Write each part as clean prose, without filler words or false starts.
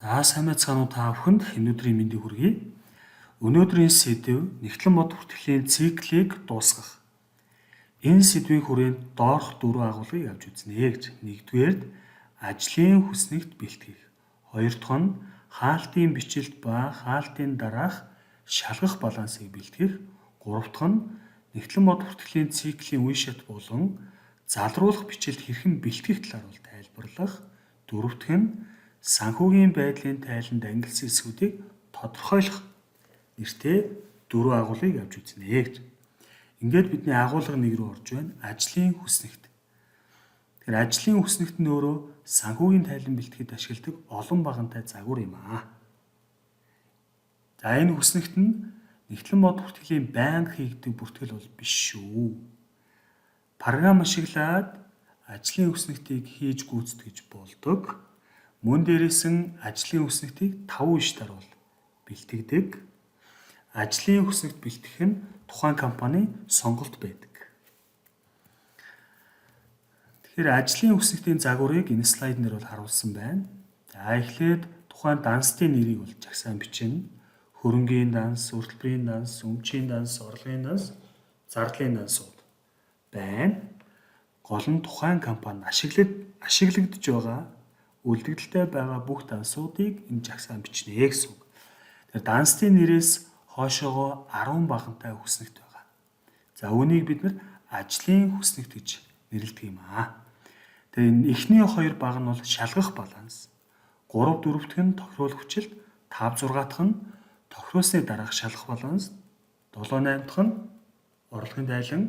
Сайн байцгаана уу та бүхэнд өнөөдрийн мэндийг хүргэе. Өнөөдрийн сэдэв нэгтлэн бод хүртгэлийн циклийг дуусгах. Энэ сэдвийн хүрээнд доорх дөрвөн агуулгыг авч үзнэ гэж. Нэгдүгээрд ажлын хүснэгт бэлтгэх. Хоёр дахь нь хаалтын бичлэлт ба хаалтын дараах шалгах балансыг бэлтгэх. Гурав дахь нь нэгтлэн бод хүртгэлийн циклийн үе шат болон залруулах бичлэлт хэрхэн бэлтгэх талаар тайлбарлах. Дөрөв дэх нь санхүүгийн байдлын тайланд ангилсан эсгүүдийг тодорхойлох нэртэй дөрвөн агуулгыг авч үзнэ гэж. Ингээд бидний агуулга 1 рүү орж байна. Ажлын хүснэгт. Тэгэхээр ажлын хүснэгт нь өөрөө санхүүгийн тайлан бэлтгэхэд ашигладаг олон багантай загвар юм аа. За энэ хүснэгт нь нэгтлэн бод бүртгэлийн байнга хийгддэг бүртгэл бол биш шүү. Програм ашиглаад ажлын хүснэгтийг хийж гүйцэтгэж болдог. Мөн дээрээс нь ажлын хүснэгтийг 5 ишээр бол бэлтгэдэг. Ажлын хүснэгт бэлтгэх нь тухайн компани сонголт байдаг. Тэгэхээр ажлын хүснэгтийн загварыг энэ слайд дээр бол харуулсан байна. За эхлээд тухайн данстын нэрийг бол жагсаан бичнэ. Хөрөнгийн данс, өртөлбөрийн данс, өмчийн данс, орлогын данс, зардлын данс байна. Гол нь тухайн компанид ашиглагдж байгаа үлдэгдэлтэй байгаа бүх дансуудыг энэ жагсаан бичнэ гэсэн үг. Тэгэхээр данстын нэрээс хоошоогоо 10 багантай хүснэгт байгаа. За үүнийг бид нар ажлын хүснэгт гэж нэрлэдэг юм аа. Тэгэхээр энэ эхний 2 баг нь бол шалгах баланс. 3 4 дахь нь тохируулах хүчилт, 5 6 дахь нь тохируулсны дараах шалгах баланс, 7 8 дахь нь орлогын тайлан,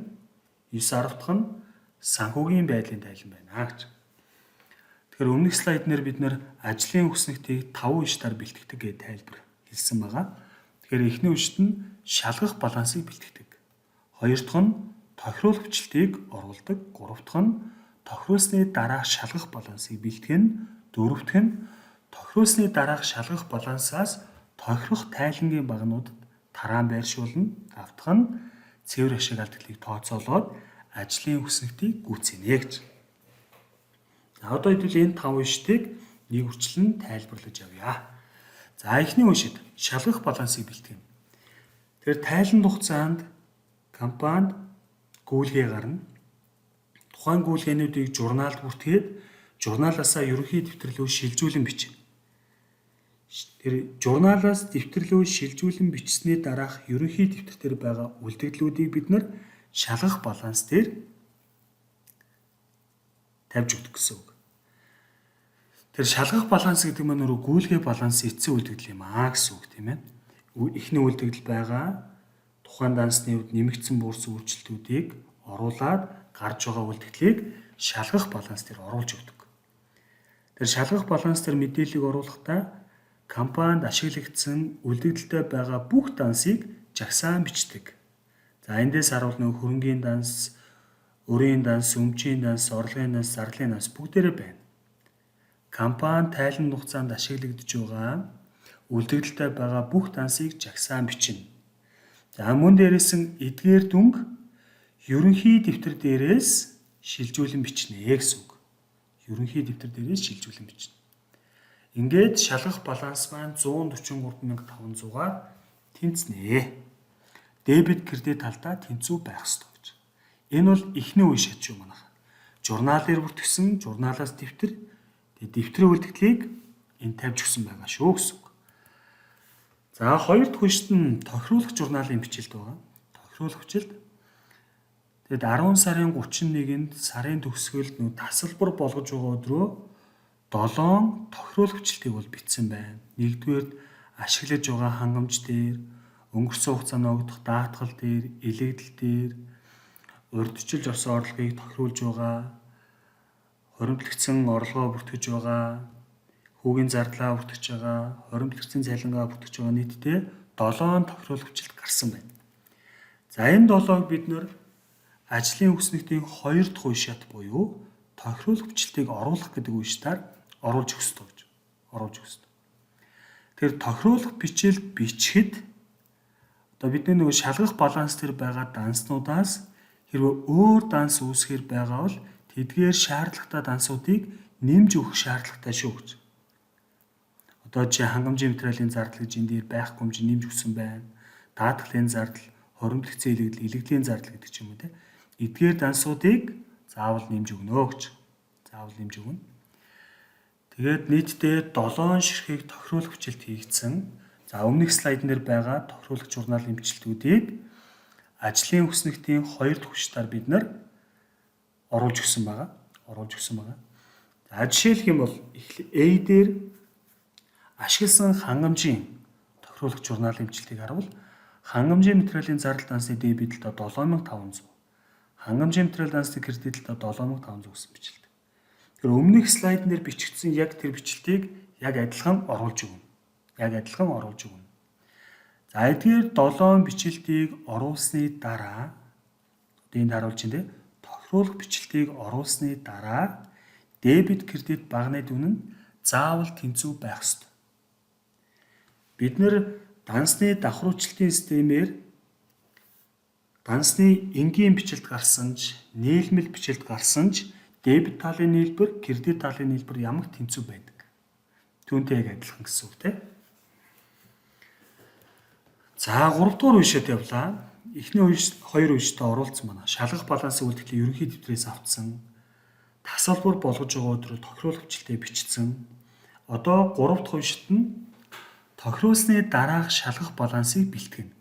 9 10 дахь нь санхүүгийн байдлын тайлан байна гэж. Тэгэхээр өмнөх слайднэр бид нэр ажлын хүснэгтийг 5 ишээр бэлтгэдэг гэж тайлбар хэлсэн байгаа. Тэгэхээр эхний ишт нь шалгах балансыг бэлтгэдэг. Хоёр дахь нь тохируулах хүчлтийг оруулдаг. Гурав дахь нь тохируулсны дараах шалгах балансыг бэлтгэн. Дөрөв дэх нь тохируулсны дараах шалгах балансаас тохирох тайлангийн багнуудад тараан байршуулна. Гурав дахь нь цэвэр ашиг алдагдлыг тооцоолоод ажлын хүснэгтийг гүйцэнэ гэж. За одоо хэдүүл энэ 5 ишийг нэг үрчлэн тайлбарлаж явъя. За эхний ишид шалгах балансыг бэлтгэн. Тэгэхээр тайланд хугацаанд компанид гүйлгээ гарна. Тухайн гүйлгээнүүдийг журналд бүртгээд журналаасаа ерөнхий дэвтэр рүү шилжүүлэн бичнэ. Тэр журналаас дэвтэр рүү шилжүүлэн бичсэний дараах ерөнхий дэвтэр дээр байгаа үлдэгдлүүдийг бид нар шалгах баланс дээр тавьж өгдөг гэсэн үг. Тэр шалгах баланс гэдэг нь өөрөө гүйлгээ балансын эцсийн үлдэгдэл юм аа гэсэн үг тийм ээ. Эхний үлдэгдэл байгаа тухайн дансны хувьд нэмэгдсэн буурс өөрчлөлтүүдийг оруулаад гарч байгаа үлдэгдлийг шалгах баланс дээр оруулж өгдөг. Тэр шалгах баланс дээр мэдээллийг оруулахдаа компанид ашиглагдсан үлдэгдэлтэй байгаа бүх дансыг жагсаан бичдэг. За эндээс харуул нэг хөрөнгийн данс, өрийн данс, өмчийн данс, орлогын данс, зардлын данс бүгдээрээ байна. Компани тайлан хугацаанд ашиглагдж байгаа үлдэгдэлтэй байгаа бүх дансыг жагсаан бичнэ. За мөн дээрээс нь эдгээр дүнг ерөнхий дэвтэр дээрээс шилжүүлэн бичнэ гэсэн үг. Ерөнхий дэвтэр дээрээс шилжүүлэн бичнэ. Ингээд шалгах баланс маань 143,500-аар тэнцэнэ. Дебет кредит талдаа тэнцүү байх ёстой гэж. Энэ бол эхний үе шат шүү манайх. Журналаар бүртгэсэн журналаас дэвтэр, дэвтрийн үлдэгдлийг энэ тавьж өгсөн байгаа шүү гэсэн үг. За хоёр дахь үешт нь тохируулах журналын бичлэлт байгаа. Тохируулах бичлэлт. Тэгэд 10 сарын 31-нд сарын төгсгөлд нөө тасалбар болгож байгаа өдрөө 7 тохируулах бичлэлтийг бол бичсэн байна. Нэгдүгээр ашиглаж байгаа хангамж дээр, өнгөрсөн хугацаанд өгдөх даатгал дээр, илэгдэл дээр, урьдчилж орсон орлогыг тохируулж байгаа, хоримтлагдсан орлогоо бүртгэж байгаа, хүүгийн зардлаа бүртгэж байгаа, хоримтлагдсан цалингаа бүртгэж байгаа нийтдээ 7 тохируулах бичлэлт гарсан байна. За энэ 7-ыг бид нэр ажлын хүснэгтийн 2 дахь үе шат буюу тохируулах бичлэлтийг оруулах гэдэг үе шатаар оруулж өгөх ёстой гэж. Оруулж өгөх ёстой. Тэр тохируулах бичлэлт бичихэд одоо бидний нөгөө шалгах баланс дээр байгаа данснуудаас хэрвээ өөр данс үүсгэр байгаа бол тэдгээр шаардлагатай дансуудыг нэмж өгөх шаардлагатай шүү гэж. Одоо чи хангамжийн материалын зардал гэж энэ дээр байхгүй юм чи нэмж өгсөн байна. Даатгалын зардал, хоримтлогцын илэгдэл, илэгдлийн зардал гэдэг ч юм уу те. Эдгээр дансуудыг заавал нэмж өгнө гэж. Заавал нэмж өгнө. Тэгээд нийтдээ 7 ширхэг тохируулах бичлэлт хийгдсэн. За өмнөх слайдн дээр байгаа тохируулах журналын бичлэлтүүдийг ажлын хүснэгтийн 2 дахь хүчээр бид нар оруулж өгсөн байгаа. За жишээлх юм бол A дээр ашигласан хангамжийн тохируулах журналын бичлэлтийг харуул. Хангамжийн материалын зардал дансны дебитэд 7500. Хангамжийн материал дансны кредитэд 7500 гэсэн бичлэлт. Тэгэхээр өмнөх слайдн дээр бичигдсэн яг тэр бичлэлтийг яг адилхан оруулж өгнө. За эдгээр 7 бичлэлтийг оруулсны дараа энд харуулж байна те. Тохируулах бичлэлтийг оруулсны дараа дебит кредит багны дүн нь заавал тэнцүү байх ёстой. Бид нэр дансны давхруучлалтын системээр дансны энгийн бичлэлт гарсан ч, нийлмэл бичлэлт гарсан ч дебит талын нийлбэр, кредит талын нийлбэр ямар тэнцүү байдаг. Түүнтэй яг адилхан гэсэн үг тийм. За 3 дугаар үеишэд явлаа. Эхний 2 үеиштэй оруулсан байна. Шалгах балансын үйлдвэрлэлийн ерөнхий дэвтрээс автсан. Тасалбар болгож байгаа өдрөөр тохируулах бичлэлтэд бичсэн. Одоо 3 дахь үеишт нь тохируулсны дараах шалгах балансыг бэлтгэнэ.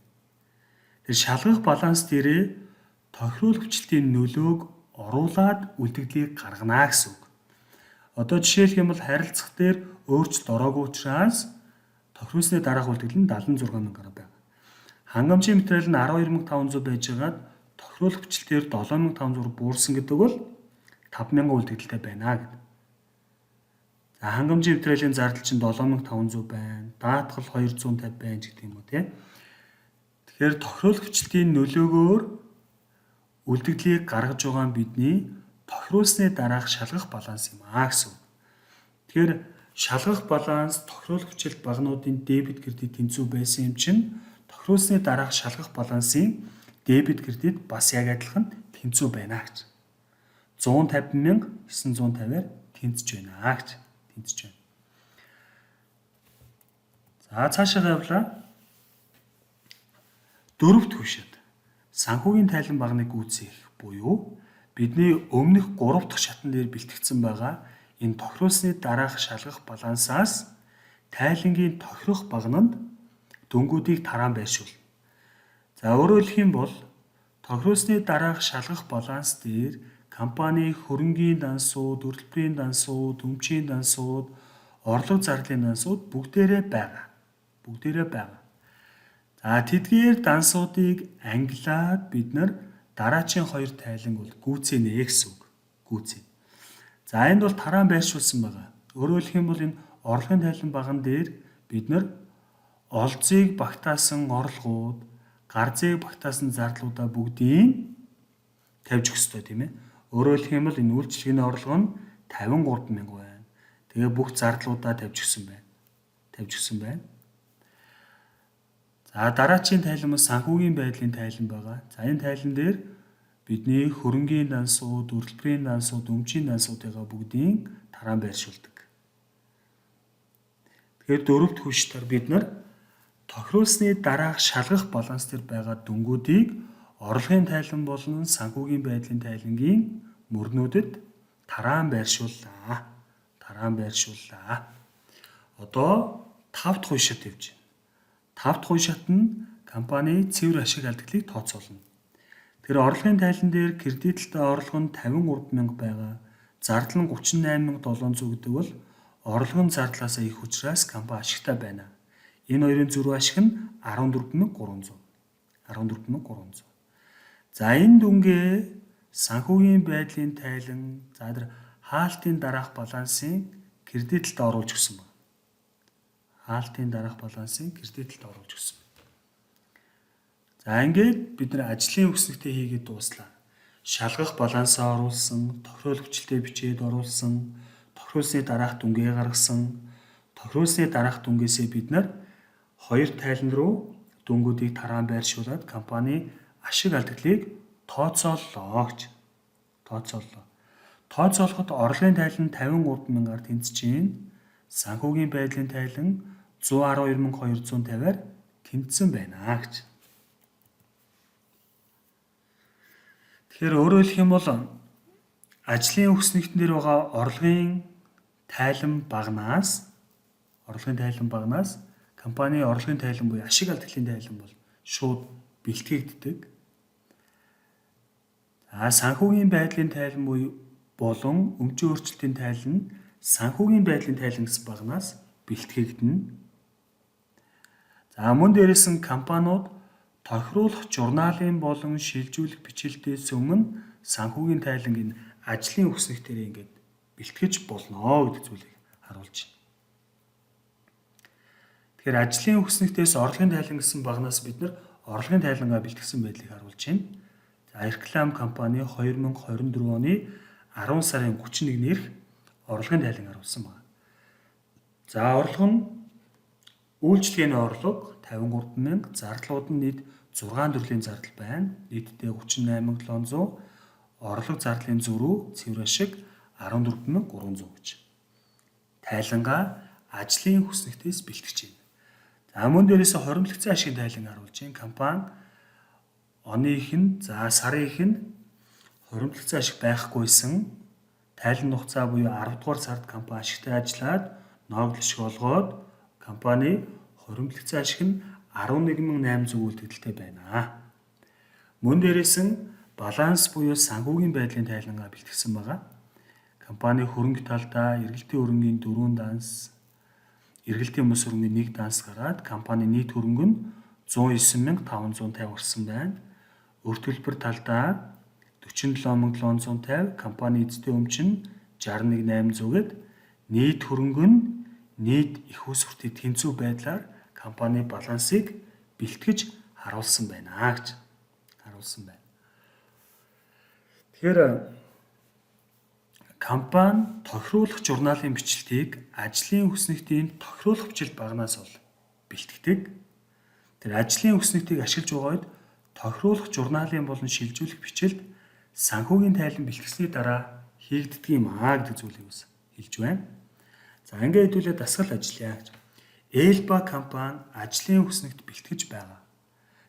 Тэр шалгах баланс дээрээ тохируулах бичлэлтийн нөлөөг оруулаад үлдэгдлийг гаргана гэсэн үг. Одоо жишээлх юм бол харилцах дээр өөрчлөлт ороогүй учраас тохируулсны дараах үлдэгдэл нь 76,000 гаруй байна. Хангамжийн материал нь 12,500 байжгаад тохируулах бичлэлтээр 7,500 буурсан гэдэг бол 5,000 үлдэгдэлтэй байна гэдэг. За хангамжийн материалын зардал чинь 7,500 байна. Даатгал 250 байна гэдэг юм уу тийм. Тэгэхээр тохируулах бичлэлтийн нөлөөгөөр үлдэгдлийг гаргаж байгаа нь бидний тохируулсны дараах шалгах баланс юм аа гэсэн. Тэгэхээр шалгах баланс тохируулах бичлэлт багнуудын дебит кредит тэнцүү байсан юм чинь тохируулсны дараах шалгах балансын дебит кредит бас яг адилхан тэнцүү байна гэж. 150,950-аар тэнцэж байна гэж. За цаашаа явлаа. 4 дахь үеишэд санхүүгийн тайлан багныг гүйцээх буюу бидний өмнөх 3 дахь шатн дээр бэлтгэгдсэн байгаа энэ тохируулсны дараах шалгах балансаас тайлангийн тохирох багнанд дөнгүүдийг тараан байршуулна. За өөрөөр хэлэх юм бол тохируулсны дараах шалгах баланс дээр компани хөрөнгийн дансууд, хөтөлбөрийн дансууд, өмчийн дансууд, орлого зардлын дансууд бүгдээрээ байгаа. За тэдгээр дансуудыг ангилаад бид нар дараачийн 2 тайланг бол гүйцэнэ гэсэн үг. За энд бол тараан байршуулсан байгаа. Өөрөөр хэлэх юм бол энэ орлогын тайлан баган дээр бид нар олзыг багтаасан орлогууд, гарзыг багтаасан зардлуудаа бүгдийг тавьж өгөх ёстой тийм ээ. Өөрөөр хэлэх юм бол энэ үйлчлэгээний орлого нь 53,000 байна. Тэгээ бүх зардлуудаа тавьж өгсөн байна. За дараачийн тайлан нь санхүүгийн байдлын тайлан байгаа. За энэ тайлан дээр бидний хөрөнгийн дансууд, хөтөлбөрийн дансууд, өмчийн дансуудыгаа бүгдийг тараан байршуулдаг. Тэгэхээр 4 дахь үеишээр бид нар тохируулсны дараах шалгах баланс дээр байгаа дүнгуудыг орлогын тайлан болон санхүүгийн байдлын тайлангийн мөрнүүдэд тараан байршууллаа. Одоо 5 дахь үеишэд явж байна. 5 дахь үеишэд нь компани цэвэр ашиг алдагдлыг тооцоолно. Тэр орлогын тайлан дээр кредитлтэй орлого нь 53,000 байгаа. Зардал нь 38,700 гэдэг бол орлогын зардлаасаа их учраас компани ашигтай байна. Энэ хоёрын зөрүү ашиг нь 14,300. За энэ дүнгээ санхүүгийн байдлын тайлан, за тэр хаалтын дараах балансын кредитлэлд оруулж өгсөн байна. За ингээд бид нар ажлын үгснэгтээ хийгээд дууслаа. Шалгах балансаа оруулсан, тохируулах бичлэлтээ бичээд оруулсан, тохируулсны дараах дүнгээ гаргасан, тохируулсны дараах дүнгээсээ бид нар 2 тайлан руу дүнгуудыг тараан байршуулад компани ашиг алдагдлыг тооцооллоо гэж. Тооцоолоход орлогын тайлан 53,000-аар тэнцэж байна. санхүүгийн байдлын тайлан 112,250-аар тэнцсэн байна гэж. Тэгэхээр өөрөөр хэлэх юм бол ажлын үхс нэгтэн дээр байгаа орлогын тайлан багнаас компани орлогын тайлан буюу ашиг алдагдлын тайлан бол шууд бэлтгэгддэг. Санхүүгийн байдлын тайлан буюу болон өмчийн өөрчлөлтийн тайлан нь санхүүгийн байдлын тайлан гэсэн багнаас бэлтгэгдэнэ. Мөн дээрээс нь компаниуд тохируулах журналын болон шилжүүлэх бичлэлтээс өмнө санхүүгийн тайланг ажлын үхснэгтээр ингээд бэлтгэж болно гэдэг зүйлийг харуулж байна. Тэгэхээр ажлын үхснэгтээс орлогын тайлан гэсэн багнаас бид нар орлогын тайлангаа бэлтгэсэн байдлыг харуулж байна. Реклам компани 2024 оны 10 сарын 31-нд орлогын тайлан харуулсан байна. Орлого нь үйлчлэгээний орлого 53,000, зардлууд нь нийт 6 төрлийн зардал байна. Нийтдээ 38,700, орлого зардлын зөрүү, цэвэр ашиг 14,300 гэж. Тайлангаа ажлын хүснэгтээс бэлтгэж байна. Мөн дээрээс хоримтлогдсон ашигын тайлан харуулж байна. Компани оны ихэнд сарын ихэнд хоримтлогдсон ашиг байхгүйсэн тайлан хугацаа буюу 10 дугаар сард компани ашигтай ажиллаад ногдол ашиг олгоод компани хоримтлогдсон ашиг нь 11,800 үлдэгдэлтэй байна. Мөн дээрээс нь баланс буюу санхүүгийн байдлын тайлангаа бэлтгэсэн байгаа. Компани хөрөнгө талдаа эргэлтийн хөрөнгийн 4 данс, эргэлтийн мөс хөрөнгийн 1 данс гараад компани нийт хөрөнгө нь 109,550 гарсан байна. Өрт төлбөр талдаа 47,750, компани эзэдийн өмч нь 61,800 гэд нийт хөрөнгө нь нийт их усвартай тэнцүү байдлаар компани балансыг бэлтгэж харуулсан байна гэж харуулсан байна. Тэгэхээр компани тохируулах журналын бичлэлтийг ажлын үхснэгтийн тохируулах бичлэлт багнаас бол бэлтгэдэг. Тэр ажлын үхснэгтийг ашиглаж байгаа үед тохируулах журналын болон шилжүүлэх бичлэлт санхүүгийн тайлан бэлтгэсний дараа хийгддэг юм гэдэг зүйлийг хэлж байна. Ингээд хэдүүлээ дасгал ажиллая гэж. Элба компани ажлын үхснэгт бэлтгэж байгаа.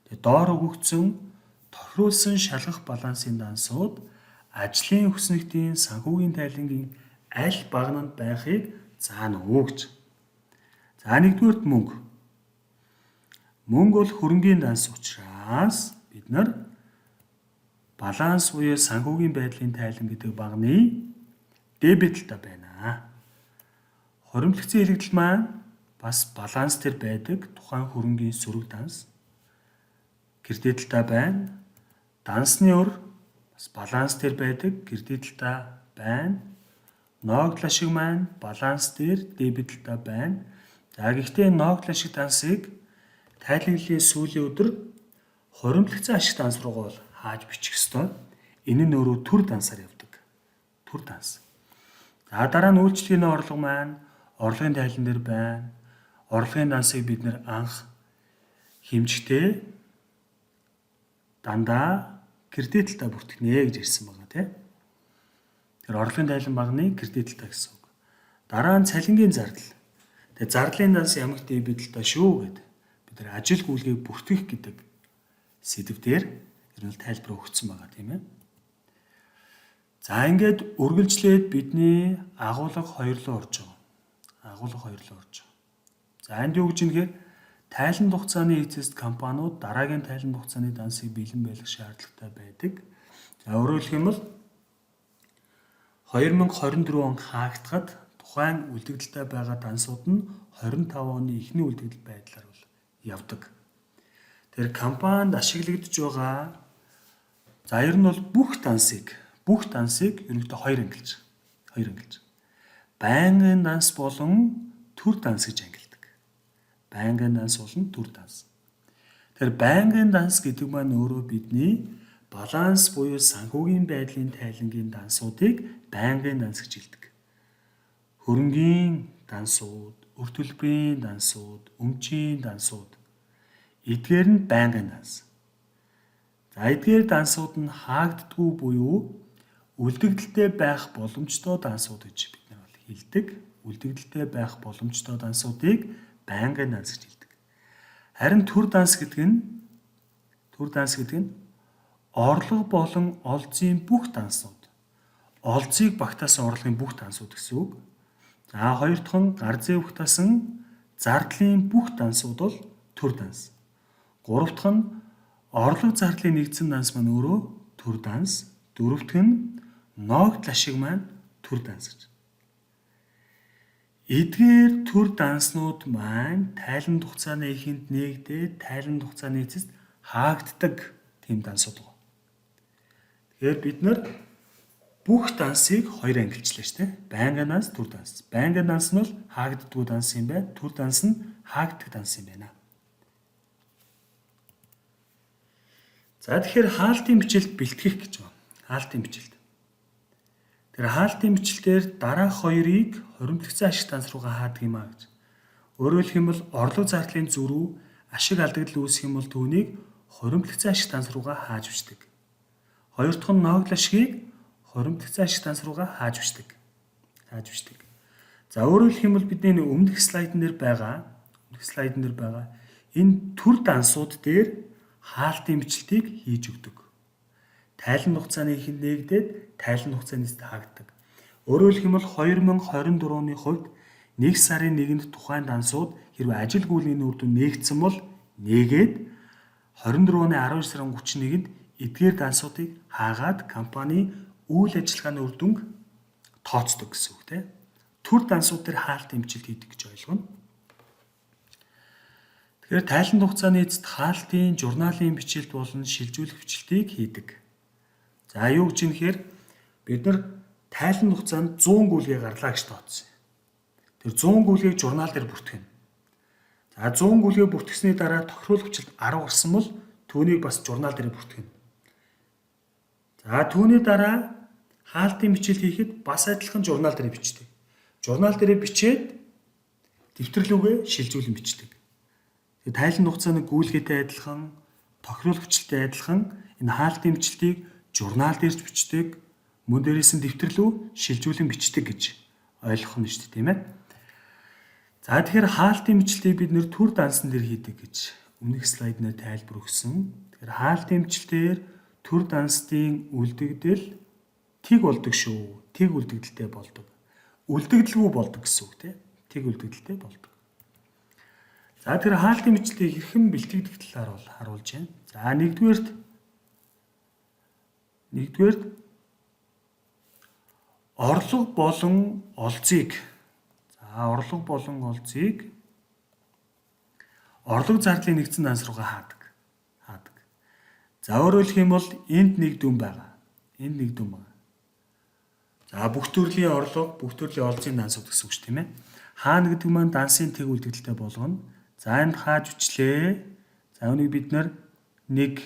Тэгээд доор өгөгдсөн тохируулсан шалгах балансын дансууд ажлын үхснэгтийн санхүүгийн тайлангийн аль багнанд байхыг заана гэж. Нэгдүгээрт мөнгө. Мөнгө бол хөрөнгийн данс учраас бид нар баланс буюу санхүүгийн байдлын тайлан гэдэг багны дебет талтай байна. Хоримтлогдсон илэгдэл маань бас баланс дээр байдаг тухайн хөрөнгийн сөрөг данс кредит талтай байна. Дансны өр бас баланс дээр байдаг кредит талтай байна. Ногдол ашиг маань баланс дээр дебет талтай байна. Гэхдээ ногдол ашиг дансыг тайлаглалын сүүлийн өдөр хоримтлогдсон ашиг данс руугаа бол хааж бичих ёстой. Энэ нь өөрөө төр дансаар явдаг. Төр данс. Дараа нь үйлчлэгээний орлого маань орлогын тайлан дээр байна. Орлогын дансыг бид нэр анх хэмжихтэй дандаа кредит талтай бүртгэнэ гэж ярьсан байгаа тийм. Тэр орлогын тайлан багны кредит талтай гэсэн үг. Дараа нь цалингийн зардал. Тэгээ зардлын данс ямагт дебет талтай шүү гэдэг. Бид нар ажил гүйцэтгэлийг бүртгэх гэдэг сэдвээр ер нь тайлбар өгсөн байгаа тийм ээ. Ингээд үргэлжлээд бидний агуулга 2 руу орж байгаа. Энд юу гэж нэгээр тайлан хугацааны эцэст компаниуд дараагийн тайлан хугацааны дансыг бэлэн байлгах шаардлагатай байдаг. Өөрөөр хэлэх юм бол 2024 он хаагдахад тухайн үлдэгдэлтэй байгаа дансууд нь 25 оны эхний үлдэгдэл байдлаар бол явдаг. Тэр компанид ашиглагдж байгаа ер нь бол бүх дансыг ерөнхийдөө хоёр ангилж. Байнгын данс болон төр данс гэж ангилдаг. Байнгын данс болон төр данс. Тэр байнгын данс гэдэг маань өөрөө бидний баланс буюу санхүүгийн байдлын тайлангийн дансуудыг байнгын данс гэж хэлдэг. Хөрөнгийн дансууд, өрт төлбөрийн дансууд, өмчийн дансууд эдгээр нь байнгын данс. Эдгээр дансууд нь хаагддаггүй буюу үлдэгдэлтэй байх боломжтой дансууд гэж бид нар хэлдэг. үлдэгдэлтэй байх боломжтой дансуудыг байнгын данс гэж хэлдэг. Харин төр данс гэдэг нь орлого болон олзын бүх дансууд. Олзыг багтаасан орлогын бүх дансууд гэсэн үг. За хоёр дахь нь гар зэв багтаасан зардлын бүх дансууд бол төр данс. Гурав дахь нь орлого зардлын нэгдсэн данс маань өөрөө төр данс. Дөрөв дахь нь ноогдол ашиг маань төр данс гэж. Эдгээр төр данснууд маань тайланд хугацааны ихэнд нээгдээд тайланд хугацааны эцэст хаагддаг тийм дансууд байна. Тэгэхээр бид нар бүх дансыг хоёр ангилчлаа шүү дээ. Байнгын данс, төр данс. Байнгын данс нь бол хаагддаггүй данс юм байна. Төр данс нь хаагддаг данс юм байна. За тэгэхээр хаалтын бичилд бэлтгэх гэж байна. Хаалтын бичилд. Тэр хаалтын бичилдээр дараах хоёрыг хоримтлогцсон ашиг данс руугаа хаадаг юм а гэж. Өөрөөр хэлэх юм бол орлого зардлын зөрүү ашиг алдагдал үүсэх юм бол түүнийг хоримтлогцсон ашиг данс руугаа хааж бичдэг. Хоёр дахь нь ноогдол ашгийг хоримтлогцсон ашиг данс руугаа хааж бичдэг. За өөрөөр хэлэх юм бол бидний өмнөх слайдн дээр байгаа энэ төр дансууд дээр хаалтын бичлэлтийг хийж өгдөг. Тайланд хугацааны ихэнд нээгдээд тайланд хугацааны эцэст хаагддаг. Өөрөөр хэлэх юм бол 2024 оны хувьд 1 сарын 1-нд тухайн дансууд хэрвээ ажил гүйлийн үр дүн нээгдсэн бол нээгээд 24 оны 12 сарын 31-нд эдгээр дансуудыг хаагаад компани үйл ажиллагааны үр дүнг тооцдог гэсэн үг тийм. Төр дансууд дээр хаалтын бичлэлт хийдэг гэж ойлгоно. Тэгэхээр тайланд хугацааны эцэст хаалтын журналын бичилт болон шилжүүлэх бичлэлтийг хийдэг. За юу гэж юм хэрэг бид нар тайланд хугацаанд 100 гүйлгээ гарлаа гэж тооцсон. Тэр 100 гүйлгээг журнал дээр бүртгэнэ. За 100 гүйлгээ бүртгэсний дараа тохируулах бичлэлт 10 гарсан бол түүнийг бас журнал дээр бүртгэнэ. За түүний дараа хаалтын бичлэлт хийхэд бас адилхан журнал дээр бичдэг. Журнал дээр бичээд дэвтэрлүүгээ шилжүүлэн бичдэг. Тэгээд тайланд хугацааны гүйлгээтэй адилхан, тохируулах бичлэлтэй адилхан энэ хаалтын бичлэлтийг журнал дээрч бичдэг, мөн дээрээс нь дэвтэрлүү шилжүүлэн бичдэг гэж ойлгох нь шүү дээ, тийм ээ. За тэгэхээр хаалтын бичлэлтийг бид нэр төр дансан дээр хийдэг гэж өмнөх слайднаар тайлбар өгсөн. Тэгэхээр хаалтын бичлэлтээр төр данстын үлдэгдэл тэг болдог шүү. Тэг үлдэгдэлтэй болдог. Үлдэгдэлгүй болдог гэсэн үг тийм. Тэг үлдэгдэлтэй болдог. За тэр хаалтын бичлэлтийг хэрхэн бэлтгэдэг талаар бол харуулж байна. За нэгдүгээрт орлого болон олзыг орлого зардлын нэгдсэн данс руугаа хаадаг. За өөрөөр хэлэх юм бол энд нэг дүн байгаа. За бүх төрлийн орлого, бүх төрлийн олзын дансууд гэсэн үг шүү, тийм ээ. Хаана гэдэг маань дансын тэг үлдэгдэлтэй болгоно. За энд хааж бичлээ. За үүнийг бид нэг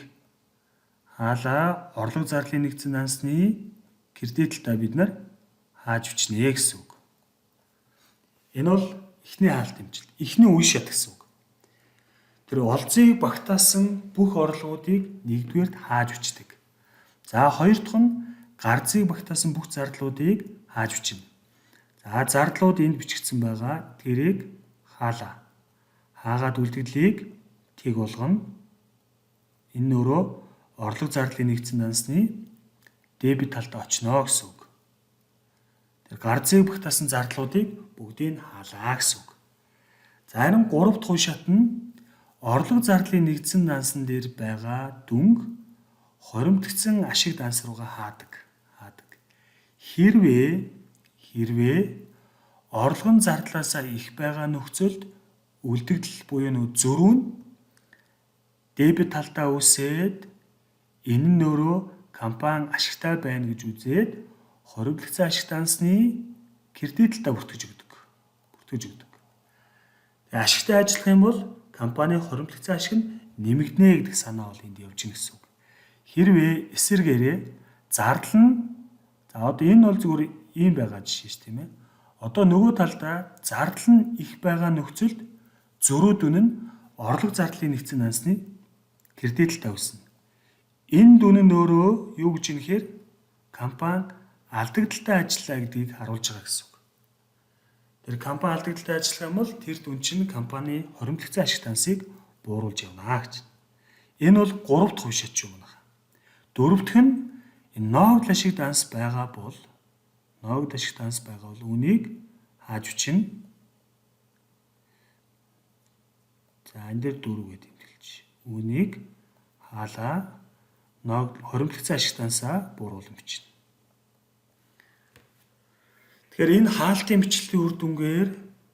хаалаа орлого зардлын нэгдсэн дансны кредитлтаа бид хааж бичнэ гэсэн үг. Энэ бол эхний хаалтын бичлэлт. Эхний үе шат гэсэн үг. Тэр олзыг багтаасан бүх орлогуудыг нэгдүгээрт хааж бичдэг. За хоёр дахь нь гарцыг багтаасан бүх зардлуудыг хааж бичнэ. За зардлууд энд бичигдсэн байгаа. Тэрийг хаалаа. Хаагаад үлдэгдлийг тэг болгоно. Энэ нь өөрөө орлого зардлын нэгдсэн дансны дебет талд очно гэсэн үг. Тэр гарцыг багтаасан зардлуудыг бүгдийг хаалаа гэсэн үг. За харин 3 дахь үе шат нь орлого зардлын нэгдсэн дансан дээр байгаа дүнг хоримтлогдсон ашиг данс руугаа хаадаг. Хэрвээ орлогын зардлаасаа их байгаа нөхцөлд үлдэгдэл буюу зөрүү нь дебет талдаа үсээд энэ нь өөрөө компани ашигтай байна гэж үзээд хоримтлогдсон ашиг дансны кредит талдаа бүртгэж өгдөг. Тэгээ ашигтай ажиллах юм бол компани хоримтлогдсон ашиг нь нэмэгдэнэ гэдэг санаа бол энд явж гин гэсэн үг. Хэрвээ эсэргээрээ зардал нь за одоо энэ бол зүгээр ийм байгаа жишээ шүү, тийм ээ. Одоо нөгөө талдаа зардал нь их байгаа нөхцөлд зөрүү дүн нь орлого зардлын нэгдсэн дансны кредитлтаа үснэ. Энэ дүн нь өөрөө юу гэж юм хэрэг компани алдагдaltaй ажиллаа гэдгийг харуулж байгаа гэсэн үг. Тэр компани алдагдaltaй ажиллах юм бол тэр дүн чинь компани хоримтлогцсон ашиг тансыг бууруулж явна гэж. Энэ бол 3 дахь хувь шат юм байна. 4-т нь энэ ноогдол ашиг данс байгаа бол үнийг хааж бичнэ. За энэ дээр 4 гэдэг тэмдэглэж. Үнийг хаалаа хоримтлогцсон ашиг дансаа бууруулан бичнэ. Тэгэхээр энэ хаалтын бичлэгийн үр дүнгээр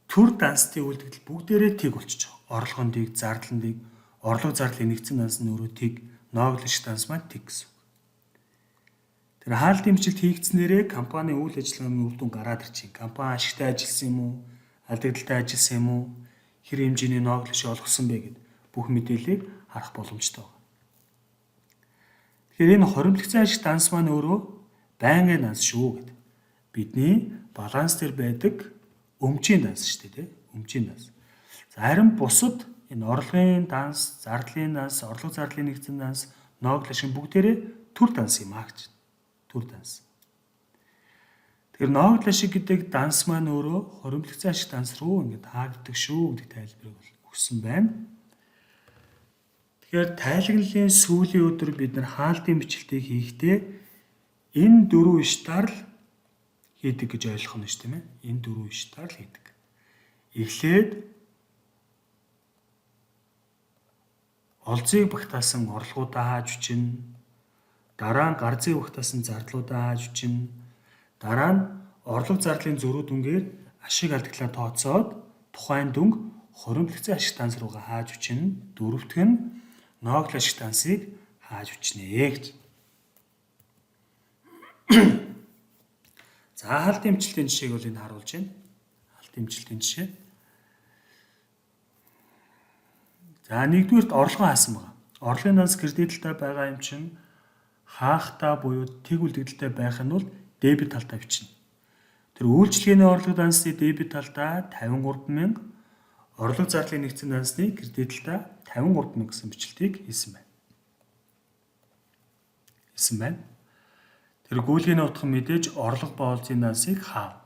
төр данстын үйлдэл бүгдээрээ тэг болчихж байгаа. Орлогын дэг, зардлын дэг, орлого зардлын нэгдсэн данс нь өөрөө тэг, ноогдол ашиг данс маань тэг гэсэн. Тэр хаалтын бичлэлт хийгдснээрээ компани үйл ажиллагааны үр дүн гараад ирчихин. Компани ашигтай ажилласан юм уу? Алдагдaltaй ажилласан юм уу? Хэр хэмжээний ноогдол ашиг олгосон бэ гэд бүх мэдээллийг харах боломжтой байна. Тэгэхээр энэ хоримтлогцсон ашиг данс маань өөрөө байнгын данс шүү гэдэг. Бидний баланс дээр байдаг өмчийн данс шүү дээ, өмчийн данс. За харин бусад энэ орлогын данс, зардлын данс, орлого зардлын нэгдсэн данс, ноогдол ашиг бүгдээрээ төр данс юм аа гэж. Төр данс. Тэгэхээр ноогдол ашиг гэдэг данс маань өөрөө хоримтлогцсон ашиг данс руу ингээд хаагддаг шүү гэдэг тайлбарыг өгсөн байна. Тэгэхээр тайлагналын сүүлийн өдөр бид нар хаалтын бичлэлтийг хийхдээ энэ 4 штар л хийдэг гэж ойлгох нь шүү дээ. Энэ 4 штар л хийдэг. Эхлээд олзыг багтаасан орлогуудаа хааж бичнэ. Дараа нь гарзыг багтаасан зардлуудаа хааж бичнэ. Дараа нь орлого зардлын зөрүү дүнгээр ашиг алдагдлаа тооцоод тухайн дүнг хоримтлогцсон ашиг данс руугаа хааж бичнэ. Дөрөвт нь ноогдол ашиг дансыг хааж бичнэ гэж. За хаалтын бичлэлтийн жишээг бол энэ харуулж байна. Хаалтын бичлэлтийн жишээ. За нэгдүгээрт орлогоо хаасан байна. Орлогын данс кредитлтэй байгаа юм чинь хаахтаа буюу тэг үлдэгдэлтэй байх нь бол дебет талдаа бичнэ. Тэр үйлчлэгээний орлого дансны дебет талдаа 53,000, орлого зардлын нэгдсэн дансны кредитлтэй 53,000 гэсэн бичлэлтийг хийсэн байна. Тэр гүйлгээний утга мэдээж орлого боолзын дансыг хаав.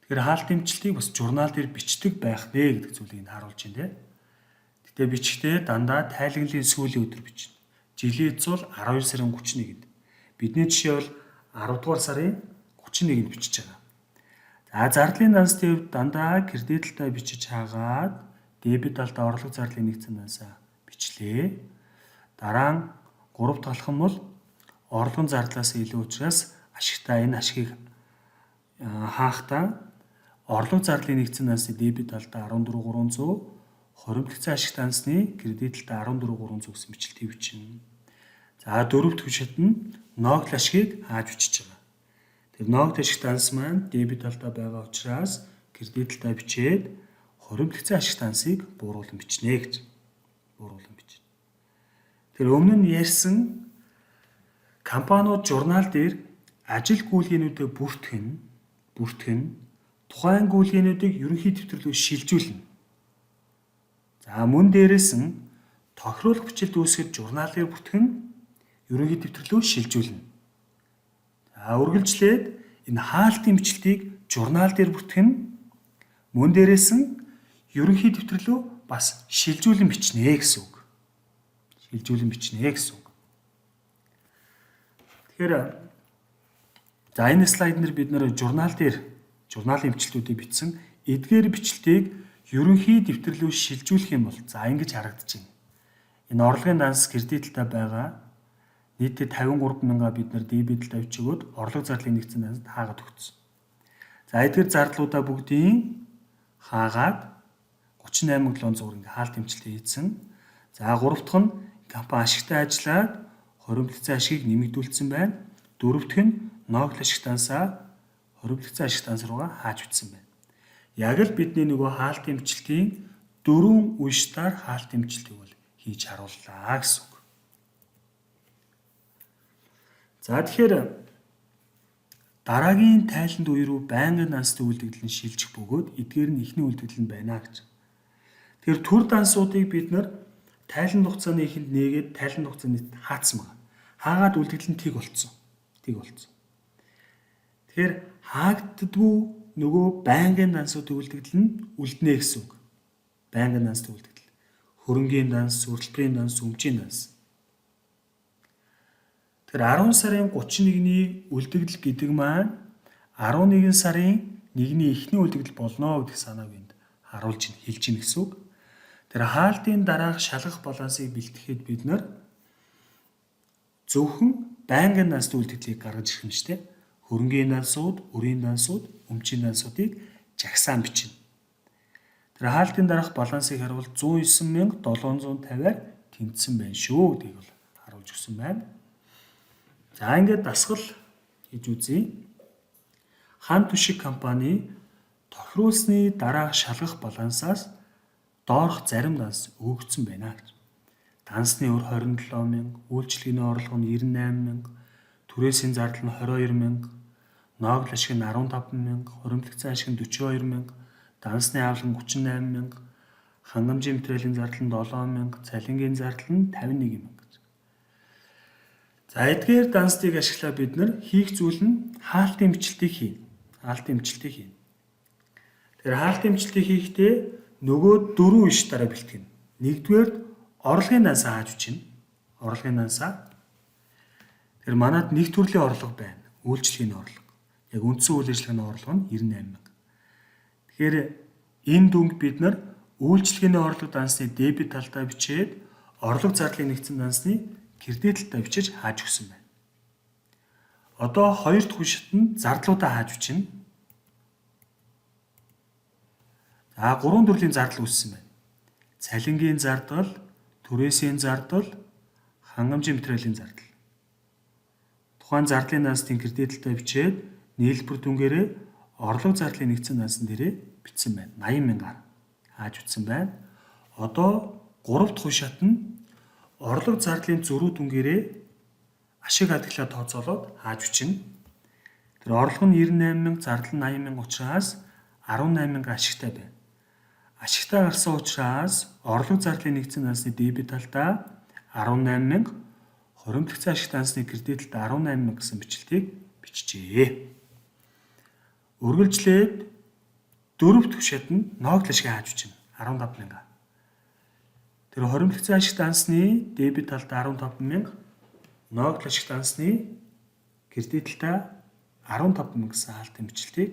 Тэгэхээр хаалтын бичлэлтийг бас журнал дээр бичдэг байх нэ гэдэг зүйлийг харуулж байна. Гэтэ бичгтээ дандаа тайлагналын сүүлийн өдөр бичнэ. Жилийн эцэг бол 12 сарын 31-нд. Бидний жишээ бол 10 дугаар сарын 31-нд бичиж байгаа. За зардлын дансны хувьд дандаа кредитлтэй бичиж хаагаад дебет талдаа орлого зардлын нэгдсэн дансаа бичлээ. Дараа нь 3 дахь алхам бол орлогын зардлаас илүү учраас ашигтай энэ ашгийг хаахтаа орлого зардлын нэгдсэн дансны дебет талдаа 14,300, хоримтлогцсон ашиг дансны кредит талдаа 14,300 гэсэн бичлэлтийг бичнэ. За дөрөвт хөшөт нь ноогдол ашгийг хааж бичиж байгаа. Тэр ноогдол ашиг данс маань дебет талдаа байгаа учраас кредит талдаа бичээд хоримтлогцсон ашиг дансыг бууруулан бичнэ гэж. Бууруулан бичнэ. Тэр өмнө нь ярьсан компаниуд журнал дээр ажил гүйлгээнүүдэд бүртгэн тухайн гүйлгээнүүдийг ерөнхий дэвтэр рүү шилжүүлнэ. За мөн дээрээс нь тохируулах бичлэлд үүсгэж журналыг бүртгэн ерөнхий дэвтэр рүү шилжүүлнэ. За үргэлжлээд энэ хаалтын бичлэлтийг журнал дээр бүртгэн мөн дээрээс нь ерөнхий дэвтэр рүү бас шилжүүлэн бичнэ гэсэн үг. Тэгэхээр за энэ слайд дээр бид нэр журналын бичлэлтүүдийг бичсэн эдгээр бичлэлтийг ерөнхий дэвтэр рүү шилжүүлэх юм бол за ингэж харагдаж байна. Энэ орлогын данс кредитлтэй байгаа нийтдээ 53,000-а бид нар дебитлтэй бичигөөд орлого зардлын нэгдсэн дансад хаагаад өгсөн. За эдгээр зардлуудаа бүгдийг хаагаад 38,700 ингээ хаалт тэмцэлтэй хийсэн. За гурав дахь нь компани ашигтай ажиллаад хоримтлогцсон ашгийг нэмэгдүүлсэн байна. Дөрөв дэх нь ноогдол ашиг дансаа хоримтлогцсон ашиг данс руугаа хааж бичсэн байна. Яг л бидний нөгөө хаалтын бичлэлтийн 4 уншдаар хаалтын бичлэлтийг бол хийж харууллаа гэсэн үг. За тэгэхээр дараагийн тайланд үе рүү байнгын дансны үйлдвэрлэл нь шилжих бөгөөд эдгээр нь ихний үйлдвэрлэл нь байна гэж. Тэгэхээр төр дансуудыг бид нар тайланд хугацааны ихэнд нээгээд тайланд хугацааны хаацсан байна. Хаагаад үйлдвэрлэл нь тэг болцсон. Тэгэхээр хаагддаггүй нөгөө байнгын дансуудын үлдэгдэл нь үлднэ гэсэн үг. Байнгын дансны үлдэгдэл. Хөрөнгийн данс, уралбарын данс, өмчийн данс. Тэгэхээр 10 сарын 31-ний үлдэгдэл гэдэг маань 11 сарын 1-ний эхний үлдэгдэл болно гэдэг санааг энд харуулж хэлж ийн гэсэн үг. Тэр хаалтын дараах шалгах балансыг бэлтгэхэд бид нар зөвхөн байнгын дансны үлдэгдлийг гаргаж ирэх нь шүү дээ. Хөрөнгийн дансууд, өрийн дансууд, өмчийн дансуудыг жагсаан бичнэ. Тэр хаалтын дараах балансыг харуул 109,750-аар тэнцсэн байна шүү гэдгийг бол харуулж өгсөн байна. За ингээд дасгал хийж үзье. Хан түшиг компани тохируулсны дараах шалгах балансаас доорх зарим данс өгөгдсөн байна гэж. Дансны өр 27,000, үйлчлэгээний орлого нь 98,000, түрээсийн зардал нь 22,000, ноогл ашиг нь 15,000, хуримтлагдсан ашиг нь 42,000, дансны авлага нь 38,000, хангамжийн материалын зардал нь 7,000, цалингийн зардал нь 51,000 гэж. За эдгээр данстыг ашиглаад бид нар хийх зүйл нь хаалтын бичлэлтийг хийнэ. Хаалтын бичлэлтийг хийнэ. Тэгэхээр хаалтын бичлэлтийг хийхдээ нөгөө дөрвөн иш дараа бэлтгэнэ. Нэгдүгээр орлогын дансаа хааж бичнэ. Орлогын дансаа. Тэгэхээр манад нэг төрлийн орлого байна. Үйлчлэгээний орлого. Яг үндсэн үйл ажиллагааны орлого нь 98,000. Тэгэхээр энэ дүнг бид нар үйлчлэгээний орлого дансны дебет талдаа бичээд орлого зардлын нэгдсэн дансны кредит талдаа бичиж хааж өгсөн байна. Одоо хоёр дахь шатнд зардлуудаа хааж бичнэ. За гурван төрлийн зардал үүссэн байна. Цалингийн зардал, түрээсийн зардал, хангамжийн материалын зардал. Тухайн зардлын дансны кредит талдаа бичээд нийлбэр дүнгээрээ орлого зардлын нэгдсэн дансан дээрээ бичсэн байна. 80,000-аар хааж утсан байна. Одоо 3 дахь шатнд орлого зардлын зөрүү дүнгээрээ ашиг хадгалаа тооцоолоод хааж бичнэ. Тэр орлого нь 98,000, зардал нь 80,000 учраас 18,000 ашигтай байна. Ашигтай гарсан учраас орлого зардлын нэгдсэн дансны дебет талдаа 18,000, хуримтлагдсан ашиг дансны кредит талдаа 18,000 гэсэн бичлэлтийг бичжээ. Үргэлжлээд дөрөв дэх шатнд ноогл ашиг хааж бичнэ. 15,000. Тэр хуримтлагдсан ашиг дансны дебет талдаа 15,000, ноогл ашиг дансны кредит талдаа 15,000 гэсэн хаалтын бичлэлтийг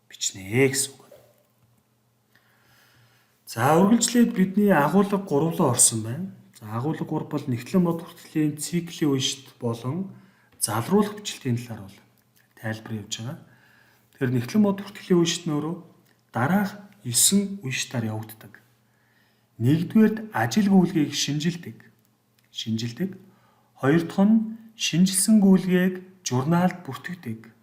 бичнэ гэсэн үг. За үргэлжлээд бидний агуулга 3 руу орсон байна. За агуулга 3 бол нэгтлэн бод хүртлийн циклийн үешт болон залруулах бичлэлтийн талаар бол тайлбар явж байгаа. Тэгэхээр нэгтлэн бод хүртлийн үешт нөрөө дараах 9 үештаар явагддаг. Нэгдүгээрт ажил гүйлгээг шинжилдэг. Хоёр дахь нь шинжилсэн гүйлгээг журналд бүртгэдэг.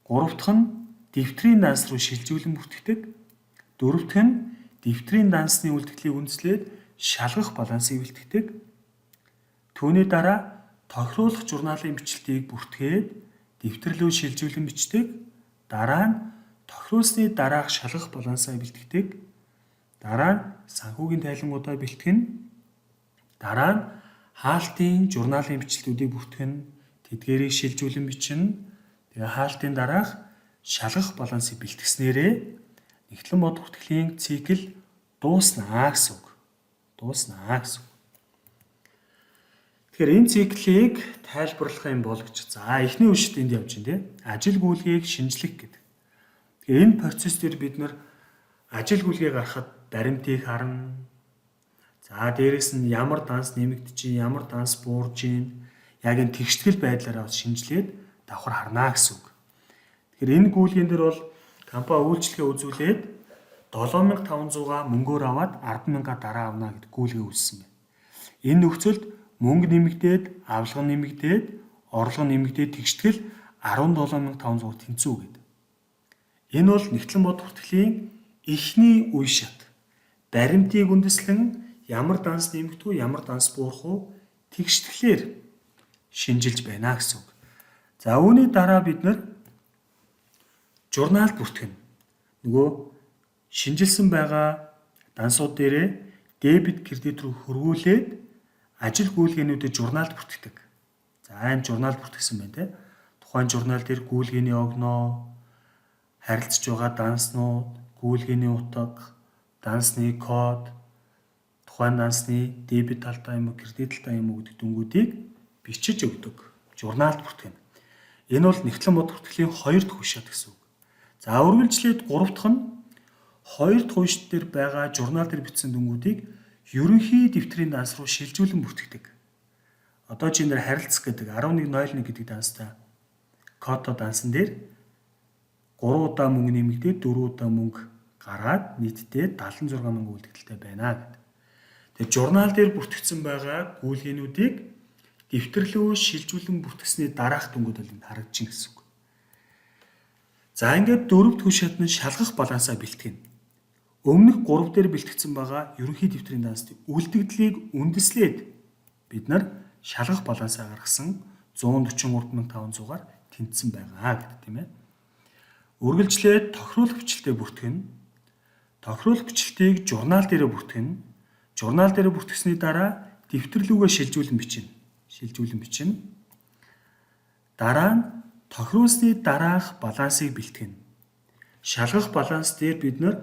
Гурав дахь нь дэвтрийн данс руу шилжүүлэн бүртгэдэг. Дөрөв дахь нь дэвтрийн дансны үлдэгдлийг үндэслээд шалгах балансыг бэлтгэдэг. Түүний дараа тохируулах журналын бичлэлтийг бүртгээд дэвтэр рүү шилжүүлэн бичдэг. Дараа нь тохируулсны дараах шалгах балансаа бэлтгэдэг. Дараа нь санхүүгийн тайлангуудаа бэлтгэн. Дараа нь хаалтын журналын бичлэлтүүдийг бүртгэн. Тэдгээрийг шилжүүлэн бичнэ. Тэгээ хаалтын дараах шалгах балансыг бэлтгэснээрээ нэгтлэн бод хүртгэлийн цикл дууснаа гэсэн үг. Тэгэхээр энэ циклийг тайлбарлах юм бол гэж. За эхний үешт энд явж байна тийм. Ажил гүйлгээг шинжлэх гэдэг. Тэгэхээр энэ процесс дээр бид нар ажил гүйлгээ гаргахад баримтыг харна. За дээрэс нь ямар данс нэмэгдэж, ямар данс буурж ийн, яг энэ тэгштгэл байдлаараа шинжилээд давхар харна гэсэн үг. Тэгэхээр энэ гүйлгээнд дэр бол компани үйлчлэгээ үзүүлээд 7,500-аа мөнгөөр аваад 10,000-аа дараа авна гэдэг гүйлгээ үүссэн байна. Энэ нөхцөлд мөнгө нэмэгдээд, авлага нэмэгдээд, орлого нэмэгдээд тэгштгэл 17,500 тэнцүү гэдэг. Энэ бол нэгтлэн бод хүртгэлийн эхний үе шат. Баримтыг үндэслэн ямар данс нэмэгдэх үү, ямар данс буурах уу тэгштгэлээр шинжилж байна гэсэн үг. За үүний дараа бид нар журналд бүртгэнэ. Нөгөө шинжилсэн байгаа дансууд дээрээ дебет кредит рүү хөрвүүлээд ажил гүйлгээнүүдэд журналд бүртгэдэг. За энэ журналд бүртгэсэн байна те. Тухайн журнал дээр гүйлгээний огноо, харилцаж байгаа данснууд, гүйлгээний утга, дансны код, тухайн дансны дебет талтай юм уу, кредит талтай юм уу гэдэг дүнгуудыг бичиж өгдөг. Журналд бүртгэн. Энэ бол нэгтлэн бод бүртгэлийн 2 дахь үе шат гэсэн үг. За үргэлжлээд 3 дахь нь 2 дахь үе шат дээр байгаа журнал дээр бичсэн дүнгуудыг ерөнхий дэвтрийн данс руу шилжүүлэн бүртгэдэг. Одоо чи энэ харилцах гэдэг 1101 гэдэг данстай кото дансан дээр 3 удаа мөнгө нэмэгдээд 4 удаа мөнгө гараад нийтдээ 76 мөнгө үлдэгдэлтэй байна гэдэг. Тэгэхээр журнал дээр бүртгэгдсэн байгаа гүйлгээнүүдийг дэвтэрлөө шилжүүлэн бүртгэсний дараах дүнгууд бол энд харагдаж байна гэсэн үг. За ингээд 4 дахь шатны шалгах балансаа бэлтгэн. Өмнөх 3 дээр бэлтгэгдсэн байгаа ерөнхий дэвтрийн дансны үлдэгдлийг үндэслээд бид нар шалгах балансаа гаргасан 143,500-аар тэнцсэн байгаа гэдэг тийм ээ. Үргэлжлээд тохируулах бичлэлтэй бүртгэн. Тохируулах бичлэлтийг журнал дээр бүртгэн. Журнал дээр бүртгэсний дараа дэвтэрлүүгээ шилжүүлэн бичнэ. Дараа нь тохируулсны дараах балансыг бэлтгэн. Шалгах баланс дээр бид нар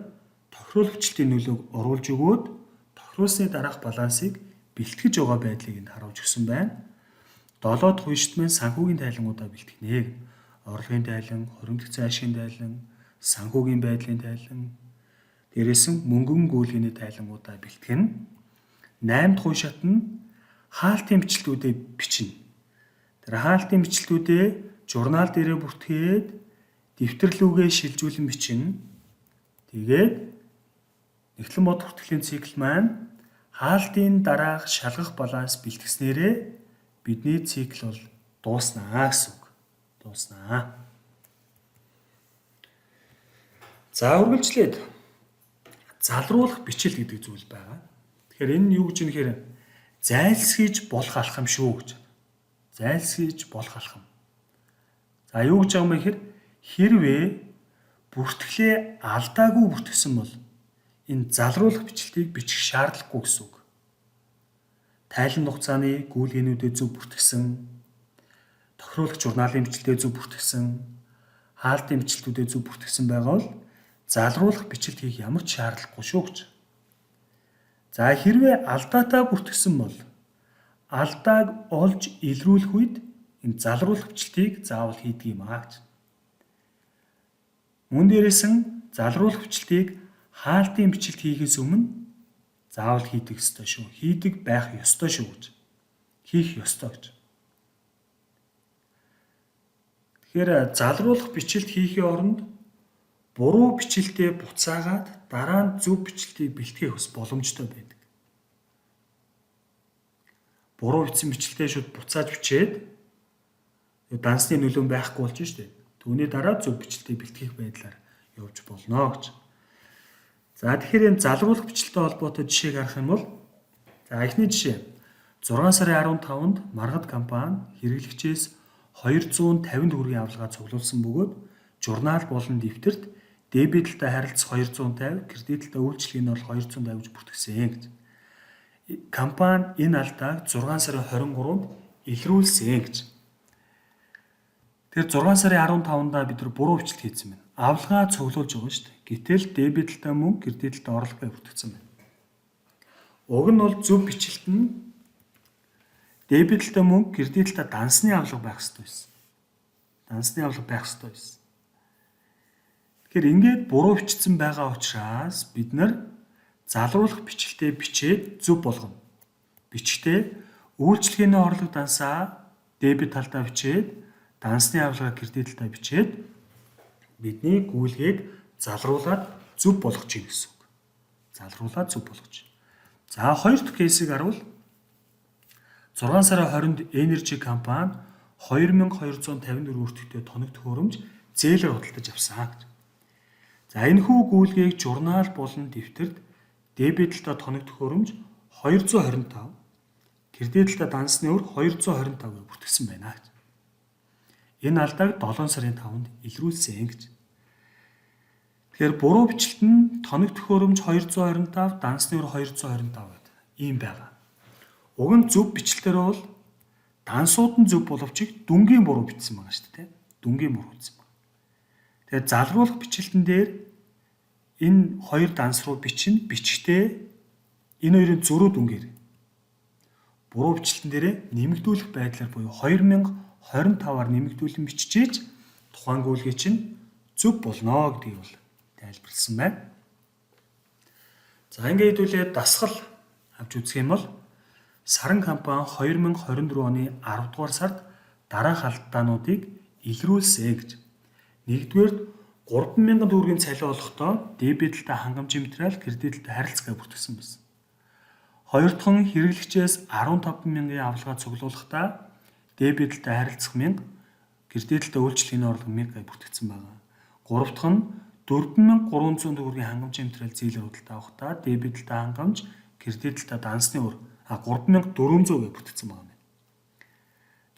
тохируулах бичлэлтийн нөлөөг оруулж өгөөд тохируулсны дараах балансыг бэлтгэж байгаа байдлыг энд харуулж өгсөн байна. 7 дахь үе шатны санхүүгийн тайлангуудаа бэлтгэнэ. Орлогын тайлан, хуримтлах зайшгийн тайлан, санхүүгийн байдлын тайлан, дээрээс нь мөнгөн гүйлгээний тайлангуудаа бэлтгэнэ. 8 дахь үе шат нь хаалтын бичлэлтүүдээ бичнэ. Тэр хаалтын бичлэлтүүдээ журнал дээрээ бүртгээд дэвтэрлүүгээ шилжүүлэн бичнэ. Тэгээд нэгтлэн бод бүртгэлийн цикл маань хаалтын дараах шалгах баланс бэлтгэснээрээ бидний цикл бол дууснаа гэсэн үг. Дууснаа. За үргэлжлээд залруулах бичил гэдэг зүйл байгаа. Тэгэхээр энэ нь юу гэж нэхэр зайлсхийж болох алхам шүү гэж. Зайлсхийж болох алхам. За юу гэж байгаа юм бэ гэхээр хэрвээ бүртгэлээ алдаагүй бүртгэсэн бол энэ залруулах бичлэлтийг бичих шаардлагагүй гэсэн үг. Тайлан хугацааны гүйлгээнүүдэд зөв бүртгэсэн, тохируулах журналын бичлэлдээ зөв бүртгэсэн, хаалтын бичлэлтүүдэд зөв бүртгэсэн байгаа бол залруулах бичлэлт хийх ямар ч шаардлагагүй шүү гэж. За хэрвээ алдаатай бүртгэсэн бол алдааг олж илрүүлэх үед энэ залруулах бичлэлтийг заавал хийдэг юм аа гэж. Мөн дээрээс нь залруулах бичлэлтийг хаалтын бичлэлт хийхээс өмнө заавал хийдэг ёстой шүү. Хийдэг байх ёстой шүү гэж. Хийх ёстой гэж. Тэгэхээр залруулах бичлэлт хийхийн оронд буруу бичлэлтээ буцаагаад дараа нь зөв бичлэлтийг бэлтгэх бас боломжтой байдаг. Буруу бичсэн бичлэлтээ шууд буцааж бичээд дансны нөлөө байхгүй болж штэ. Түүний дараа зөв бичлэлтийг бэлтгэх байдлаар явж болно гэж. За тэгэхээр энэ залруулах бичлэлтэй холбоотой жишээг харах юм бол за эхний жишээ 6 сарын 15-нд Маргад компани хэрэглэгчээс 250 төгрөгийн авалгаа цуглуулсан бөгөөд журнал болон дэвтэрт дебитлтэй харилцах 250, кредитлтэй үйлчлэгийн бол 250 гэж бүртгэсэн гэж. Компани энэ алдааг 6 сарын 23-нд илрүүлсэн гэж. Тэгэхээр 6 сарын 15-ндаа бид нар буруу бичлэлт хийсэн байна. Авалгаа цуглуулж байгаа шүү дээ. Гэтэл дебитлтэй мөнгө, кредитлтэй орлогоо бүртгэсэн байна. Уг нь бол зөв бичлэлт нь дебитлтэй мөнгө, кредитлтэй дансны авалга байх ёстой байсан. Дансны авалга байх ёстой байсан. Тэгэхээр ингээд буруу бичсэн байгаа учраас бид нар залруулах бичлэлтээ бичээд зөв болгоно. Бичгтээ үйлчлэгээний орлого дансаа дебит талдаа бичээд дансны авалгаа кредит талдаа бичээд бидний гүйлгээг залруулад зөв болгож гин гэсэн үг. Залруулад зөв болгож. За хоёр дахь кейсийг харуул. 6 сарын 20-нд Energy компани 2254 өртөгтэй тоног төхөөрөмж зээлээр худалдаж авсан гэж. За энэхүү гүйлгээг журнал болон дэвтэрт дебитлтэй тоног төхөөрөмж 225, кредитлтэй дансны өр 225-ыг бүртгэсэн байна гэж. Энэ алдааг 7 сарын 5-нд илрүүлсэн гэж. Тэгэхээр буруу бичлэлт нь тоног төхөөрөмж 225, дансны өр 225 гэдэг. Ийм байна. Уг нь зөв бичлэлээр бол дансууд нь зөв боловч дүнгийн буруу бичсэн байгаа шүү дээ. Дүнгийн буруу бичсэн байна. Тэгээд залруулах бичлэгтэн дээр энэ хоёр данс руу бичнэ. Бичгтээ энэ хоёрын зөрүү дүнгээр буруу бичлэгтэн дээр нэмэгдүүлэх байдлаар буюу 2025-аар нэмэгдүүлэн биччихээж тухайн гүйлгээ чинь зөв болно гэдгийг бол тайлбарласан байна. За ингээд хэдүүлээ дасгал авч үзэх юм бол Саран компани 2024 оны 10 дугаар сард дараах алдаануудыг илрүүлсэ гэж. Нэгдүгээр 3,000 төгрөгийн цалин олохдоо дебитлтэй хангамжийн материал, кредитлтэй харилцаа бүртгэсэн байсан. Хоёр дахь нь хэрэглэгчээс 15,000-ийн авалгаа цуглуулахдаа дебитлтэй харилцах 1,000, кредитлтэй үйлчлэгийн орлого 1,000 бүртгэсэн байна. Гурав дахь нь 4,300 төгрөгийн хангамжийн материал зээлээр худалдаа авахдаа дебитлтэй хангамж, кредитлтэй дансны өр 3,400 бүртгэсэн байна.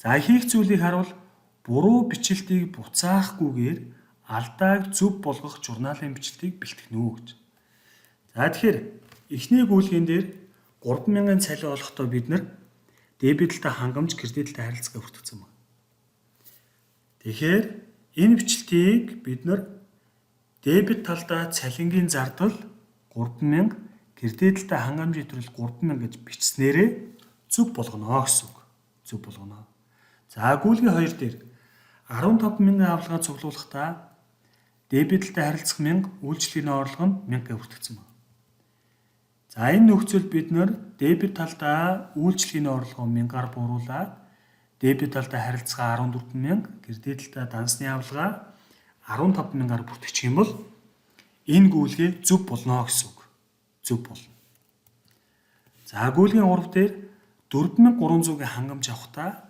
За хийх зүйлийг харуул буруу бичлэлтийг буцаахгүйгээр алдааг зөв болгох журналын бичлэлтийг бэлтгэнэ үү гэж. За тэгэхээр эхний гүйлгэн дээр 3,000-ын цалин олохдоо бид нар дебитлтэй хангамж, кредитлтэй харилцаа бүртгэсэн байна. Тэгэхээр энэ бичлэлтийг бид нар дебит талдаа цалингийн зардал 3,000, кредитлтэй хангамжийн төлөв 3,000 гэж бичснээрээ зөв болгоно гэсэн үг. Зөв болгоно. За гүйлгийн 2 дээр 15,000 авалгаа цуглуулахдаа дебитлтэй харилцах 1,000, үйлчлэгийн орлого нь 1,000 бүртгэсэн байна. За энэ нөхцөлд бид нар дебит талдаа үйлчлэгийн орлогоо 1,000-аар бууруулаад дебит талдаа харилцаа 14,000, кредитлтэй дансны авалгаа 15,000-аар бүртгэж юм бол энэ гүйлгээ зөв болно гэсэн үг. Зөв болно. За гүйлгийн 3 дээр 4,300-гийн хангамж авахдаа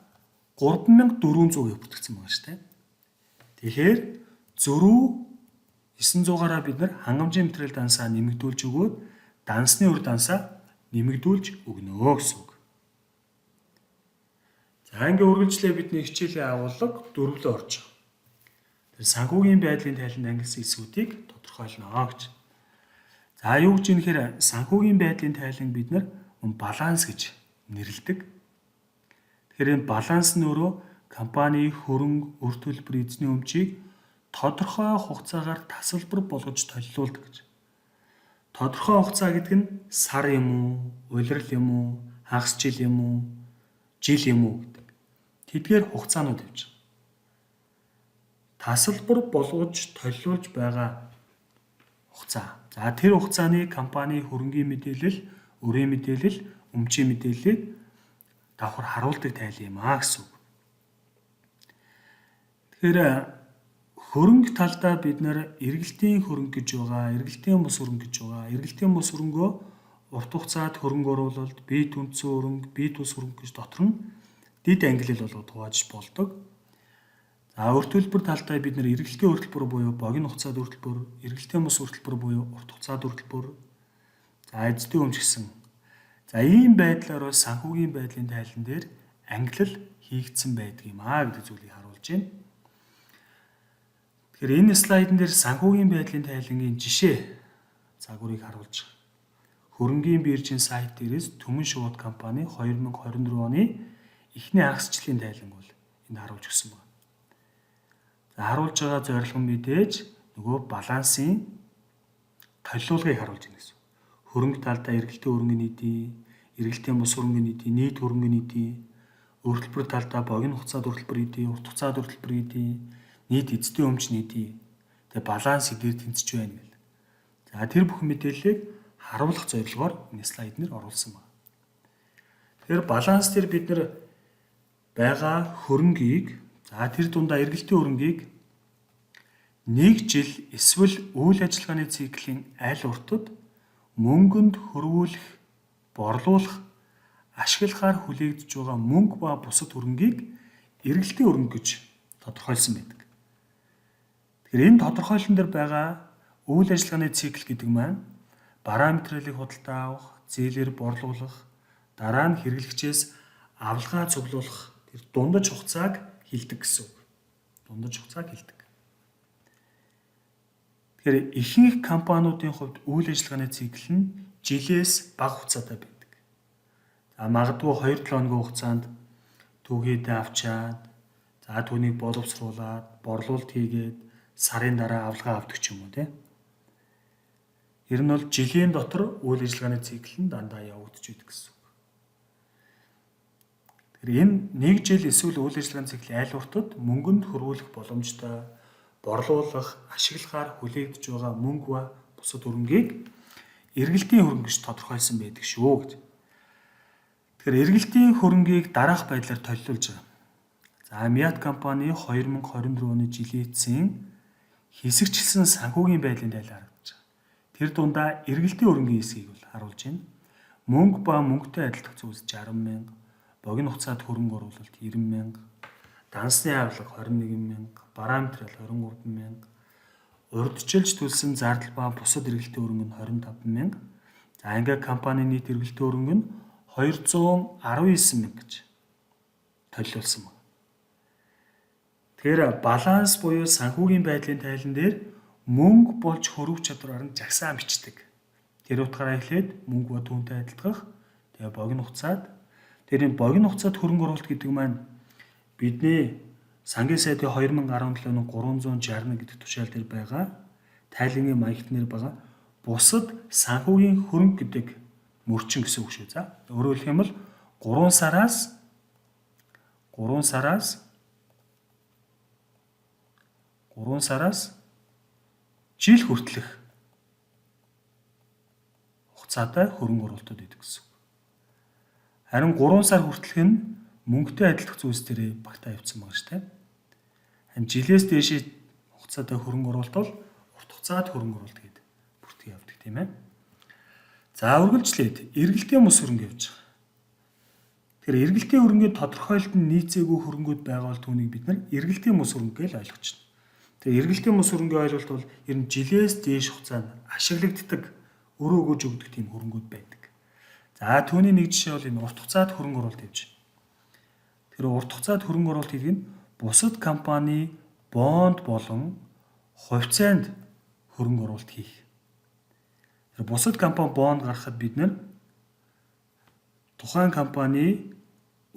3,400-ийг бүртгэсэн байгаа шүү дээ. Тэгэхээр зөрүү 900-аараа бид нар хангамжийн материал дансаа нэмэгдүүлж өгөөд дансны өр дансаа нэмэгдүүлж өгнө гэсэн үг. За ингээ үргэлжлээ бидний хичээлийн агуулга 4-лөө орж байгаа. Тэр санхүүгийн байдлын тайланд ангилсан эсвүүдийг тодорхойлно гэж. За юу гэж юм хэрэг санхүүгийн байдлын тайлан бид нар баланс гэж нэрлэдэг. Тэгэхээр энэ баланс нь өөрөө компани хөрөнгө, үр төлбөр, эзний өмчийг тодорхой хугацаагаар тасалбар болгож толилуулдаг гэж. Тодорхой хугацаа гэдэг нь сар юм уу, улирал юм уу, хагас жил юм уу, жил юм уу гэдэг. Тэдгээр хугацаанууд явж байгаа. Тасалбар болгож толилуулж байгаа хугацаа. За тэр хугацааны компани хөрөнгийн мэдээлэл, өрийн мэдээлэл, өмчийн мэдээллийг давхар харуулдаг тайл юм гэсэн үг. Тэгэхээр хөрөнгө талдаа бид нар эргэлтийн хөрөнгө гэж байгаа, эргэлтийн бус хөрөнгө гэж байгаа. Эргэлтийн бус хөрөнгөө урт хугацаанд хөрөнгө оруулалт, бие түнцэн хөрөнгө, бие тус хөрөнгө гэж дотор нь дэд ангилал болгоод хувааж болдог. За урт төлбөр талдаа бид нар эргэлтийн өртөлбөр буюу богино хугацаад өртөлбөр, эргэлтийн бус өртөлбөр буюу урт хугацаад өртөлбөр. За эзэдийн өмч гэсэн. За ийм байдлаар санхүүгийн байдлын тайлан дээр ангилал хийгдсэн байдаг юм гэдэг зүйлийг харуулж байна. Тэгэхээр энэ слайдн дээр санхүүгийн байдлын тайлангийн жишээ загварыг харуулж байгаа. Хөрөнгийн биржийн сайт дээрээс Түмэн шууд компани 2024 оны эхний хагасчлалын тайлан бол энд харуулж өгсөн байна. За харуулж байгаа зорилго нь мэдээж нөгөө балансын толилуулгыг харуулж байна гэсэн. Хөрөнгө талдаа эргэлтийн хөрөнгөний нийтийн, эргэлтийн бус хөрөнгөний нийтийн, нийт хөрөнгөний нийтийн, өртөлбөр талдаа богино хугацаад өртөлбөр нийтийн, урт хугацаад өртөлбөр нийтийн, нийт эзэдийн өмч нийтийн. Тэгээ баланс эдгээр тэнцэж байна гэл. За тэр бүх мэдээллийг харуулах зорилгоор энэ слайднэр оруулсан байна. Тэгэхээр баланс дээр бид нар байгаа хөрөнгийг, за тэр дундаа эргэлтийн хөрөнгийг 1 жил эсвэл үйл ажиллагааны циклийн аль уртад мөнгөнд хөрвүүлэх, борлуулах, ашиглахаар хүлээгдэж байгаа мөнгө ба бусад хөрөнгийг эргэлтийн хөрөнгө гэж тодорхойлсон байдаг. Тэгэхээр энэ тодорхойлолтын дээр байгаа үйл ажиллагааны цикл гэдэг маань бараа материалыг худалдаа авах, зээлээр борлуулах, дараа нь хэрэглэгчээс авалгаа цуглуулах тэр дундаж хугацааг хэлдэг гэсэн үг. Дундаж хугацааг хэлдэг. Тэгэхээр ихэнх компаниудын хувьд үйл ажиллагааны цикл нь жилээс бага хугацаатай байдаг. За магадгүй 2-7 хоногийн хугацаанд түүхийдээ авчаад, за түүнийг боловсруулад, борлуулалт хийгээд, сарын дараа авалгаа авдаг ч юм уу тийм. Ер нь бол жилийн дотор үйл ажиллагааны цикл нь дандаа явагдаж байдаг гэсэн үг. Тэгэхээр энэ нэг жил эсвэл үйл ажиллагааны цикл айл уртад мөнгөнд хөрвүүлэх боломжтой борлуулах, ашиглахаар хүлээгдэж байгаа мөнгө ба бусад хөрөнгийг эргэлтийн хөрөнгө гэж тодорхойлсон байдаг шүү гэж. Тэгэхээр эргэлтийн хөрөнгийг дараах байдлаар толилуулж байгаа. За Miat компани 2024 оны жилийн эцсийн хэсэгчлсэн санхүүгийн байдлын тайлбар харагдаж байгаа. Тэр дундаа эргэлтийн хөрөнгийн хэсгийг бол харуулж байна. Мөнгө ба мөнгөтэй адилдах зүйлс 60 мянга, богино хугацаанд хөрөнгө оруулалт 90 мянга, дансны авилга 21 мянга, бараа материал 23 мянга, урьдчилж төлсөн зардал ба бусад эргэлтийн хөрөнгө нь 25 мянга. За ингээ компанийн нийт эргэлтийн хөрөнгө нь 219 мянга гэж толилуулсан байна. Тэгэхээр баланс буюу санхүүгийн байдлын тайлан дээр мөнгө болж хөрвөх чадвараар нь жагсаан бичдэг. Тэр утгаараа эхлээд мөнгө ба түүнтэй адилдах. Тэгээ богино хугацаад тэр богино хугацаад хөрөнгө оруулалт гэдэг маань бидний сангийн сайдын 2017 оны 361 гэдэг тушаал дээр байгаа тайлангийн маягт нэр байгаа бусад санхүүгийн хөрөнгө гэдэг мөрчин гэсэн үг шүү. За өөрөөр хэлэх юм бол 3 сараас жил хүртэлх хугацаатай хөрөнгө оруулалтууд гэдэг гэсэн үг. Харин 3 сар хүртэлх нь мөнгөтэй адилдах зүйлс дээр багтаа явуулсан байгаа шүү дээ. Харин жилээс дээшээ хугацаатай хөрөнгө оруулалт бол урт хугацаад хөрөнгө оруулалт гэдэг бүртгэж явдаг тийм ээ. За үргэлжлээд эргэлтийн мус хөрөнгө явж байгаа. Тэгэхээр эргэлтийн хөрөнгөний тодорхойлолт нь нийцээгүй хөрөнгүүд байгаа бол түүнийг бид нар эргэлтийн мус хөрөнгө гэж ойлгож байна. Тэгээ эргэлтийн мус хөрөнгөний ойлголт бол ер нь жилээс дээш хугацаанд ашиглагддаг, өрөө өгөөж өгдөг тийм хөрөнгүүд байдаг. За түүний нэг жишээ бол энэ урт хугацаад хөрөнгө оруулалт гэж байна. Тэр урт хугацаад хөрөнгө оруулалт гэдэг нь бусад компани бонд болон хувьцаанд хөрөнгө оруулалт хийх. Тэр бусад компани бонд гаргахад бид нар тухайн компани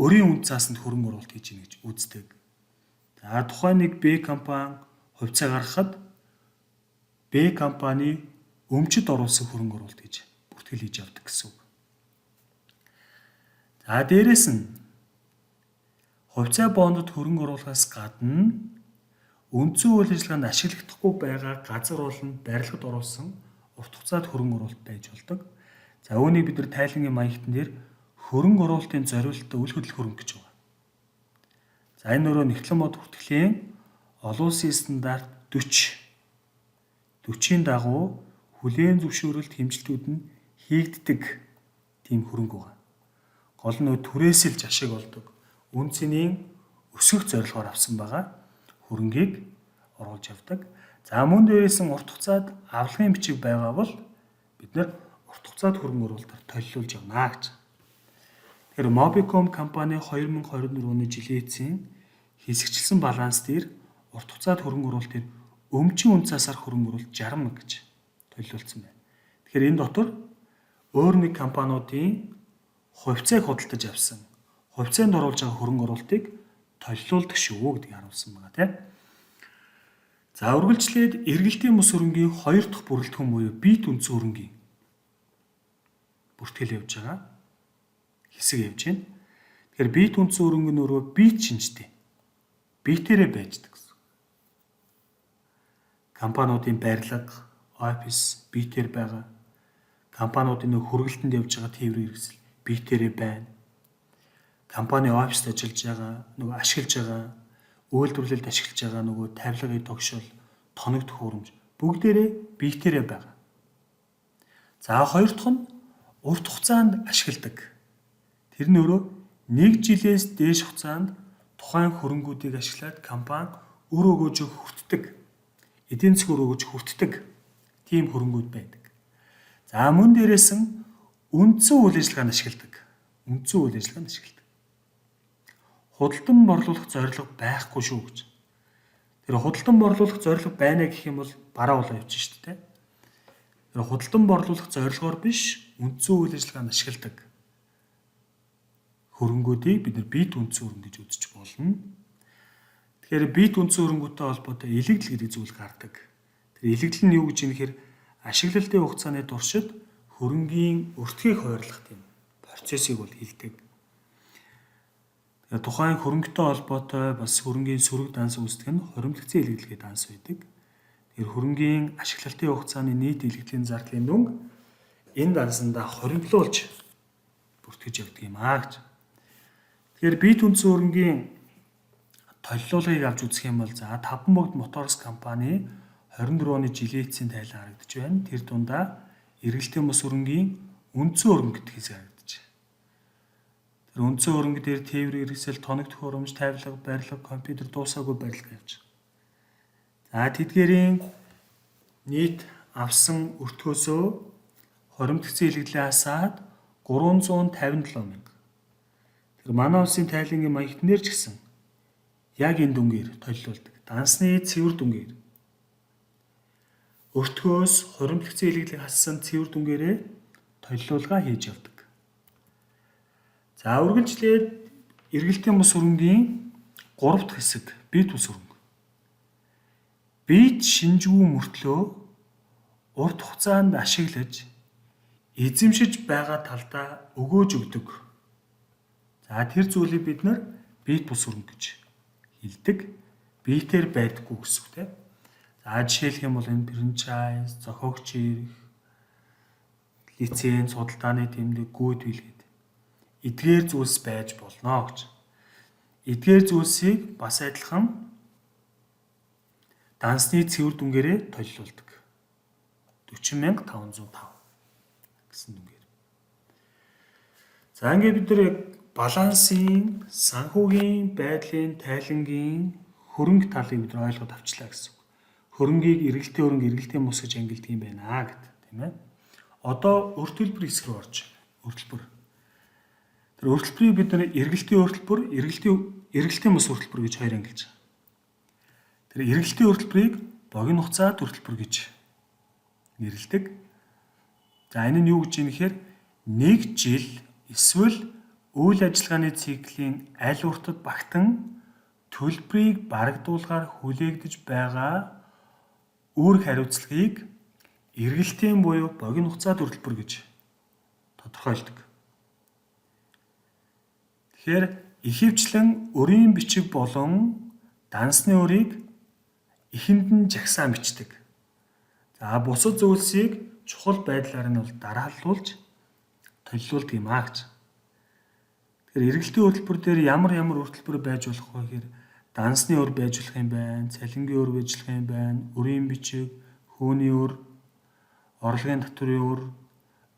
өрийн үнд цаасанд хөрөнгө оруулалт хийж ийн гэж үздэг. За тухайн нэг Б компани хувьцаа гаргахад Б компани өмчөд оруулсан хөрөнгө оруулалт гэж бүртгэл хийж явдаг гэсэн үг. За дээрэс нь хувьцаа бондод хөрөнгө оруулахаас гадна үндсэн үйл ажиллагаанд ашиглагдахгүй байгаа газар болон барилгад оруулсан урт хугацаад хөрөнгө оруулалт байж болдог. За үүнийг бид нар тайлангийн маягтан дээр хөрөнгө оруулалтын зориулалтад үл хөдлөх хөрөнгө гэж байна. За энэ өөрөө Нэгтлэн бод хүртгэлийн олон улсын стандарт 40-ийн дагуу хүлээн зөвшөөрөлт хэмжилтүүд нь хийгддэг тийм хөрөнгө байна. Гол нь түрээсэлж ашиг болдог. Үн цэнийн өсөх зорилгоор авсан байгаа хөрөнгийг оруулж явдаг. За мөн дээрээс нь урт хугацаад авлагын бичиг байгаа бол бид нар урт хугацаад хөрөнгө оруулалтаар толилуулж явна гэж. Тэгэхээр Mobicom компани 2024 оны жилийн эцсийн хэсэгчлсэн баланс дээр урт хугацаад хөрөнгө оруулалтын өмчийн үн цасаар хөрөнгө оруулалт 60 мянга гэж толилуулсан байна. Тэгэхээр энэ дотор өөр нэг компаниудын хувьцааг худалдаж авсан, хувьцаанд оруулж байгаа хөрөнгө оруулалтыг толилуулдаг шүү гэдгийг харуулсан байгаа тийм. За үргэлжлээд эргэлтийн мус хөрөнгийн 2 дахь бүрэлдэхүүн буюу бит үндсэн хөрөнгийн бүртгэл явж байгаа. Хэсэг явж байна. Тэгэхээр бит үндсэн хөрөнгө нь өөрөө бит шинжтэй. Битээрээ байждаг гэсэн. Компаниудын барилга, офис битээр байгаа. Компаниудын хөргөлтөнд явж байгаа тээврийн хэрэгсэл битээрээ байна. Компани офист ажиллаж байгаа, ашиглаж байгаа, үйлдвэрлэлд ашиглаж байгаа тавилгын тогшол, тоног төхөөрөмж бүгдээрээ битээрээ байгаа. За хоёр дахь нь урт хугацаанд ашигладаг. Тэр нь өөрөө 1 жилээс дээш хугацаанд тухайн хөрөнгүүдийг ашиглаад компани өр өгөөж хүртдэг. Эдийн засаг өр өгөөж хүртдэг тийм хөрөнгүүд байдаг. За мөн дээрээс нь үндсэн үйл ажиллагаанд ашигладаг. Үндсэн үйл ажиллагаанд ашигладаг. Худалдан борлуулах зорилго байхгүй шүү гэж. Тэр худалдан борлуулах зорилго байна гэх юм бол бараа болоо явчих шүү дээ. Тэр худалдан борлуулах зорилгоор биш үндсэн үйл ажиллагаанд ашигладаг хөрөнгүүдийг бид нар бит үндсэн хөрөнгө гэж үзэж болно. Тэгэхээр бит үндсэн хөрөнгөтэй холбоотой илэгдэл гэдэг зүйл гардаг. Тэр илэгдэл нь юу гэж юм гэхээр ашиглалтын хугацааны туршид хөрөнгийн өртгийг хойрлох тийм процессыг бол хэлдэг. Тэгэхээр тухайн хөрөнгөтэй холбоотой бас хөрөнгийн сөрөг данс үүсдэг нь хоримтлогцын илэгдэл гэдэг данс байдаг. Тэгэхээр хөрөнгийн ашиглалтын хугацааны нийт илэгдлийн зардлын дүнг энэ дансандаа хоримтлуулж бүртгэж явдаг юм аа гэж. Тэгэхээр бит үндсэн хөрөнгийн толилуулгыг авч үзэх юм бол за Таван богд моторс компани 24 оны жилийн эцсийн тайлан харагдаж байна. Тэр дундаа эргэлтийн бус хөрөнгийн үндсэн хөрөнгө гэдэг хэсэг харагдаж байна. Тэр үндсэн хөрөнгө дээр тээвэр хэрэгсэл, тоног төхөөрөмж, тавилга, барилга, компьютер дуусаагүй барилга явж байгаа. За тэдгээрийн нийт авсан өртгөөсөө хоримтлогцын илэгдлээ хасаад 357 мянга. Тэр манай улсын тайлангийн маягтнэр ч гэсэн яг энэ дүнгээр толилуулдаг. Дансны цэвэр дүнгээр. Өртгөөс хоримтлогцын илэгдлийг хассан цэвэр дүнгээрээ толилуулга хийж явдаг. За үргэлжлээд эргэлтийн бус хөрөнгийн 3 дахь хэсэг бит бус хөрөнгө. Бит шинжгүй мөртлөө урт хугацаанд ашиглаж эзэмшиж байгаа талдаа өгөөж өгдөг. За тэр зүйлийг бид нар бит бус хөрөнгө гэж хэлдэг. Битээр байдаггүй гэсэн үг тийм. За жишээлх юм бол энэ франчайз, зохиогч ирэх, лиценз, судалдааны тэмдэг, гүйд билгээд эдгээр зүйлс байж болно гэж. Эдгээр зүйлсийг бас адилхан дансны цэвэр дүнгээрээ толилуулдаг. 40,505 гэсэн дүнгээр. За ингээд бид нар яг балансын, санхүүгийн байдлын, тайлангийн хөрөнгө талыг бид нар ойлгоод авчлаа гэсэн үг. Хөрөнгийг эргэлтийн бус гэж ангилдаг юм байна гэдэг тийм ээ. Одоо өртөлбөр хэсэг рүү орж өртөлбөр. Тэр өртөлбөрийг бид нар эргэлтийн өртөлбөр, эргэлтийн бус өртөлбөр гэж хоёр ангилж байгаа. Тэр эргэлтийн өртөлбөрийг богино хугацаад өртөлбөр гэж нэрлэдэг. За энэ нь юу гэж юм гэхээр 1 жил эсвэл үйл ажиллагааны циклийн аль уртад багтан төлбөрийг барагдуулахаар хүлээгдэж байгаа үүрэг хариуцлагыг эргэлтийн буюу богино хугацаад өртөлбөр гэж тодорхойлдог. Тэгэхээр ихэвчлэн өрийн бичиг болон дансны өрийг эхэнд нь жагсаан бичдэг. За бусад зүйлсийг чухал байдлаар нь бол дарааллуулж толилуулдаг юм аа гэж. Тэгэхээр эргэлтийн хөтөлбөр дээр ямар хөтөлбөр байж болох вэ гэхээр дансны өр байж болох юм байна, цалингийн өр байж болох юм байна, өрийн бичиг, хөөний өр, орлогын татврын өр,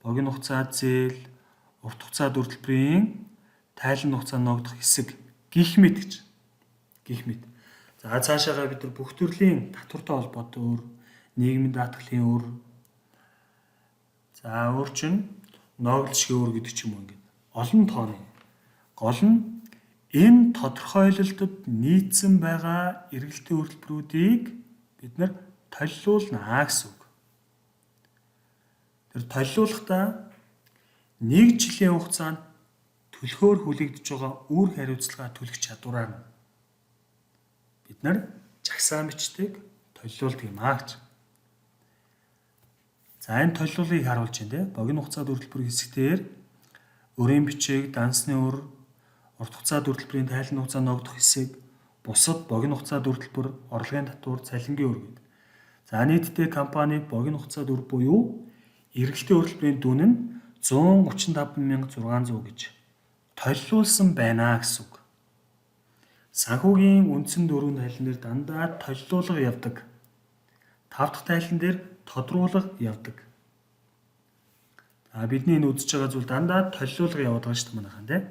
богино хугацаад зээл, урт хугацаад хөтөлбөрийн тайлан хугацаа ногдох хэсэг гих мэт гэж. Гих мэт. За цаашаага бид нар бүх төрлийн татвартай холбоотой өр, нийгмийн даатгалын өр. За өр чинь ногдлшгийн өр гэдэг ч юм уу ингээд олон тооны. Гол нь энэ тодорхойлолтод нийцсэн байгаа эргэлтийн хөтөлбөрүүдийг бид нар толилуулнаа гэсэн үг. Тэр толилуулахдаа 1 жилийн хугацаанд төлхөөр хүлээгдэж байгаа үүрэг хариуцлага төлөх чадвараар нь бид нар жагсаан бичдэг, толилуулдаг юм аа гэж. За энэ толилуулгыг харуулж байна те. Богино хугацаад хөтөлбөр хэсгээр өрийн бичиг, дансны өр, урт хугацаад хөтөлбөрийн тайлан хугацаа ногдох хэсэг, бусад богино хугацаад хөтөлбөр, орлогын татвар, цалингийн өр гэдэг. За нийтдээ компани богино хугацаад өр буюу эргэлтийн хөтөлбөрийн дүн нь 135,600 гэж толилуулсан байна гэсэн үг. Санхүүгийн үндсэн 4 тайлан дээр дандаа толилуулга явдаг. 5 дахь тайлан дээр тодруулга явдаг. Бидний энэ үзэж байгаа зүйл дандаа толилуулга яваад байгаа шүү дээ манайхан тийм.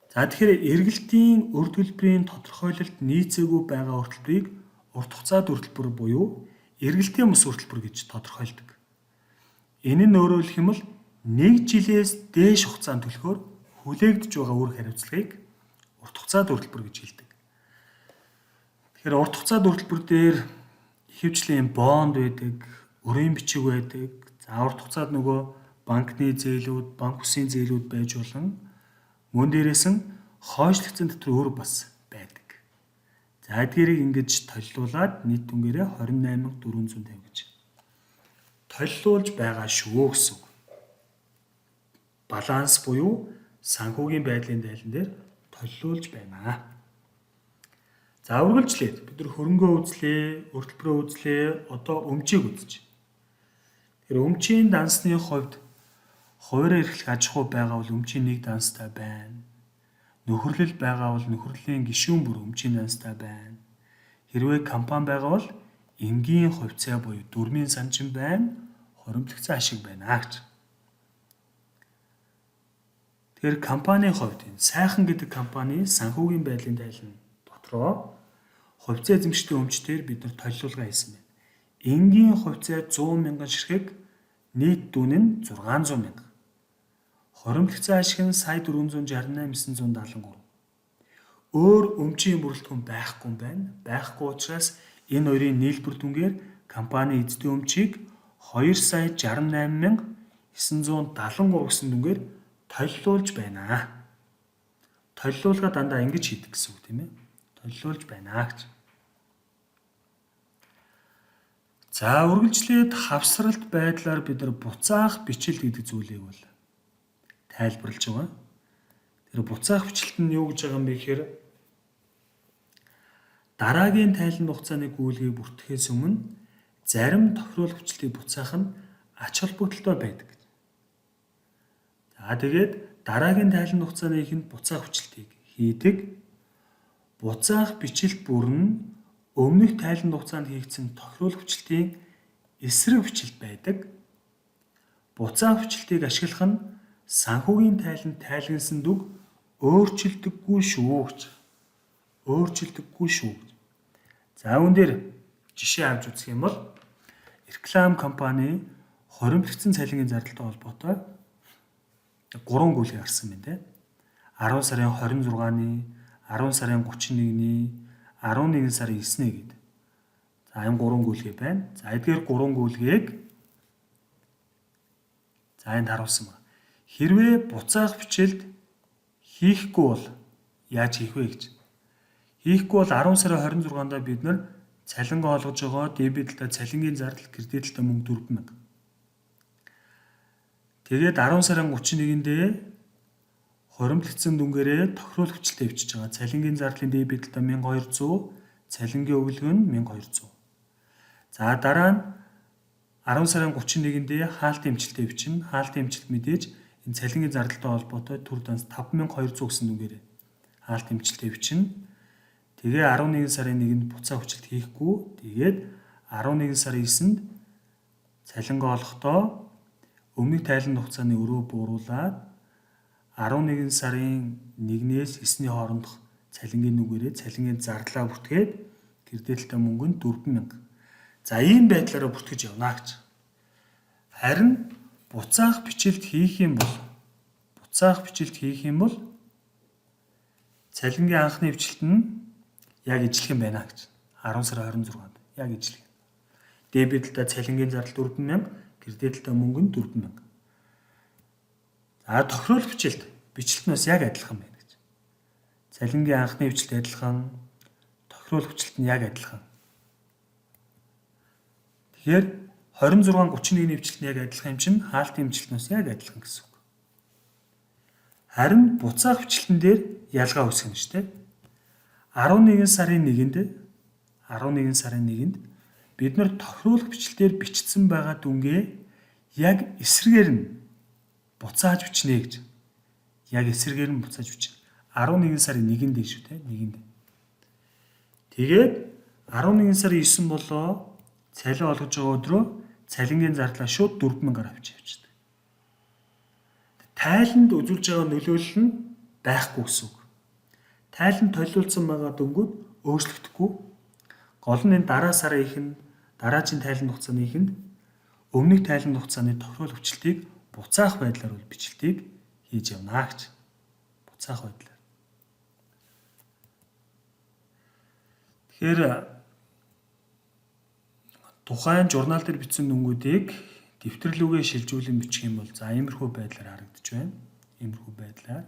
За тэгэхээр эргэлтийн өр төлбөрийн тодорхойлолт нийцээгүй байгаа хөтөлбөрийг урт хугацаад хөтөлбөр буюу эргэлтийн бус хөтөлбөр гэж тодорхойлдог. Энэ нь өөрөөр хэлэх юм бол 1 жилээс дээш хугацаанд төлөхөөр хүлээгдэж байгаа үүрэг хариуцлагыг урт хугацаад хөтөлбөр гэж хэлдэг. Тэгэхээр урт хугацаад хөтөлбөр дээр ихэвчлэн бонд байдаг, өрийн бичиг байдаг. За урт хугацаад нөгөө банкны зээлүүд, банк үсгийн зээлүүд байж болно. Мөн дээрээс нь хойшлогцсон татвар өөр бас байдаг. За эдгээрийг ингэж толилуулаад нийт дүнгээрээ 28,450 гэж толилуулж байгаа шүү гэсэн үг. Баланс буюу санхүүгийн байдлын тайлан дээр толилуулж байна. За үргэлжлээд бид нар хөрөнгөө үзлээ, өртөлбөрөө үзлээ, одоо өмчийг үзэж. Тэр өмчийн дансны хувьд хуваарь эрхлэх аж ахуй байгаа бол өмчийн нэг данстай байна. Нөхөрлөл байгаа бол нөхөрлийн гишүүн бүр өмчийн данстай байна. Хэрвээ компани байгаа бол энгийн хувьцаа буюу дүрмийн санчин байна, хоримтлогцсон ашиг байна гэж. Тэгэхээр компанийн хувьд энэ сайхан гэдэг компани санхүүгийн байдлын тайлан дотроо хувьцаа эзэмшдэг өмчтөр бид нар толилуулга хийсэн байна. Энгийн хувьцаа 100 мянган ширхэг нийт дүүн нь 600 мянга. Хоримтлогцсон ашиг нь сая 468,973. Өөр өмчийн бүрэлдэхүүн байхгүй юм байна. Байхгүй учраас энэ хоёрын нийлбэр дүнгээр компани эзэдийн өмчийг 2,68,973 гэсэн дүнгээр толилуулж байна. Толилуулга дандаа ингэж хийдэг гэсэн үг тийм ээ. Толилуулж байна гэж. За үргэлжлээд хавсралт байдлаар бид нар буцаах бичил гэдэг зүйлийг бол тайлбарлаж байгаа. Тэр буцаах бичлэлт нь юу гэж байгаа юм бэ гэхээр дараагийн тайлан хугацааны гүйлгийг бүртгэхээс өмнө зарим тохируулах бичлэлтийг буцаах нь ач холбогдолтой байдаг. За тэгээд дараагийн тайлан хугацааны ихэнд буцаах бичлэлтийг хийдэг. Буцаах бичлэлт бүр нь өмнөх тайлан хугацаанд хийгдсэн тохируулах бичлэлтийн эсрэг бичлэлт байдаг. Буцаах бичлэлтийг ашиглах нь санхүүгийн тайланд тайлгнасан дүг өөрчилдөггүй шүү гэж. Өөрчилдөггүй шүү гэж. За үүн дээр жишээ авч үзэх юм бол реклам компани хоримтлогдсон цалингийн зардалтай холбоотой 3 гүйлгээ гарсан байна те. 10 сарын 26-ны, 10 сарын 31-ний, 11 сарын 9-ний гэдэг. За энэ 3 гүйлгээ байна. За эдгээр 3 гүйлгээг за энд харуулсан байна. Хэрвээ буцаах бичлэлт хийхгүй бол яаж хийх вэ гэж. Хийхгүй бол 10 сарын 26-нд бид нар цалингаа олгож байгаа дебитлээ цалингийн зардал кредитлээ мөнгө 4,000. Тэгээд 10 сарын 31-нд хоримтлогдсон дүнгээрээ тохируулах бичлэлтээ бичиж байгаа. Цалингийн зардлын дебитлээ 1200, цалингийн өглөө нь 1200. За дараа нь 10 сарын 31-нд хаалтын эмчилтээ бичнэ. Хаалтын эмчилт мэдээж энэ цалингийн зардалтай холбоотой төр данс 5200 гэсэн дүнгээр хаалтын эмчилтээ бичнэ. Тэгээ 11 сарын 1-нд буцаа хүчлэлт хийхгүй. Тэгээд 11 сарын 9-нд цалингаа олохдоо өмнөх тайлан хугацааны өрөө бууруулаад 11 сарын 1-ээс 9-ний хоорондох цалингийн нүгээрээ цалингийн зардлаа бүртгээд кредитлтэй мөнгө нь 4,000. За ийм байдлаараа бүртгэж явна гэж. Харин буцаах бичлэлт хийх юм бол цалингийн анхны бичлэлт нь яг ижлэх юм байна гэж. 10 сарын 26-нд яг ижлэх. Дебитлээ цалингийн зардал 4,000, кредитлтэй мөнгө нь 4,000. За тохируулах бичлэлтнээс яг адилхан байна гэж. Цалингийн анхны бичлэлт адилхан, тохируулах бичлэлт нь яг адилхан. Тэгэхээр 26-31-ний бичлэлт нь яг адилхан юм чинь хаалтын бичлэлтнээс яг адилхан гэсэн үг. Харин буцаах бичлэлтэн дээр ялгаа үүсгэн шүү дээ. 11 сарын 1-нд бид нар тохируулах бичлэлтээр бичсэн байгаа дүнгээ яг эсрэгээр нь буцааж бичнэ гэж. Яг эсрэгээр нь буцааж бичнэ. 11 сарын 1-нд шүү дээ, 1-нд. Тэгээд 11 сарын 9 болоо цалин олгож байгаа өдрөө цалингийн зардлаа шууд 4,000-аар авч явчихдаг. Тайланд үзүүлж байгаа нөлөөлөл нь байхгүй гэсэн үг. Тайланд толиулсан байгаа дүнгууд өөрчлөгдөхгүй. Гол нь энэ дараа сарын ихэнд дараагийн тайлан хугацааны ихэнд өмнөх тайлан хугацааны тохируулах бичлэлтийг буцаах байдлаар бол бичлэлтийг хийж явна гэж. Буцаах байдлаар. Тэгэхээр тухайн журнал дээр бичсэн дүнгуудыг дэвтэрлүүгээ шилжүүлэн бичих юм бол за иймэрхүү байдлаар харагдаж байна. Иймэрхүү байдлаар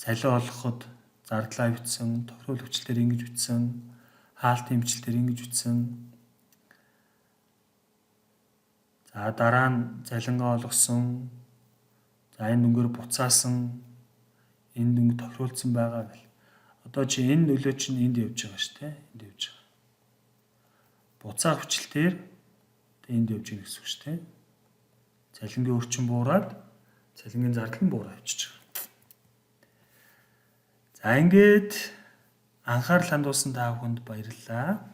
цалин олгоход зардлаа бичсэн, тохирол хүчлэлээр ингэж бичсэн, хаалтын бичлэлээр ингэж бичсэн. За дараа нь залингаа олгосон. За энэ дүнгээр буцаасан. Энэ дүнг тохируулсан байгаа гэл. Одоо чи энэ нөлөө чинь энд явж байгаа шүү дээ. Энд явж байгаа. Буцаах хүчлэлээр энд явж байгаа гэсэн үг шүү дээ. Цалингийн өрчин буураад цалингийн зардал нь буураа авчиж байгаа. За ингээд анхаарал хандуулсан та бүхэнд баярлалаа.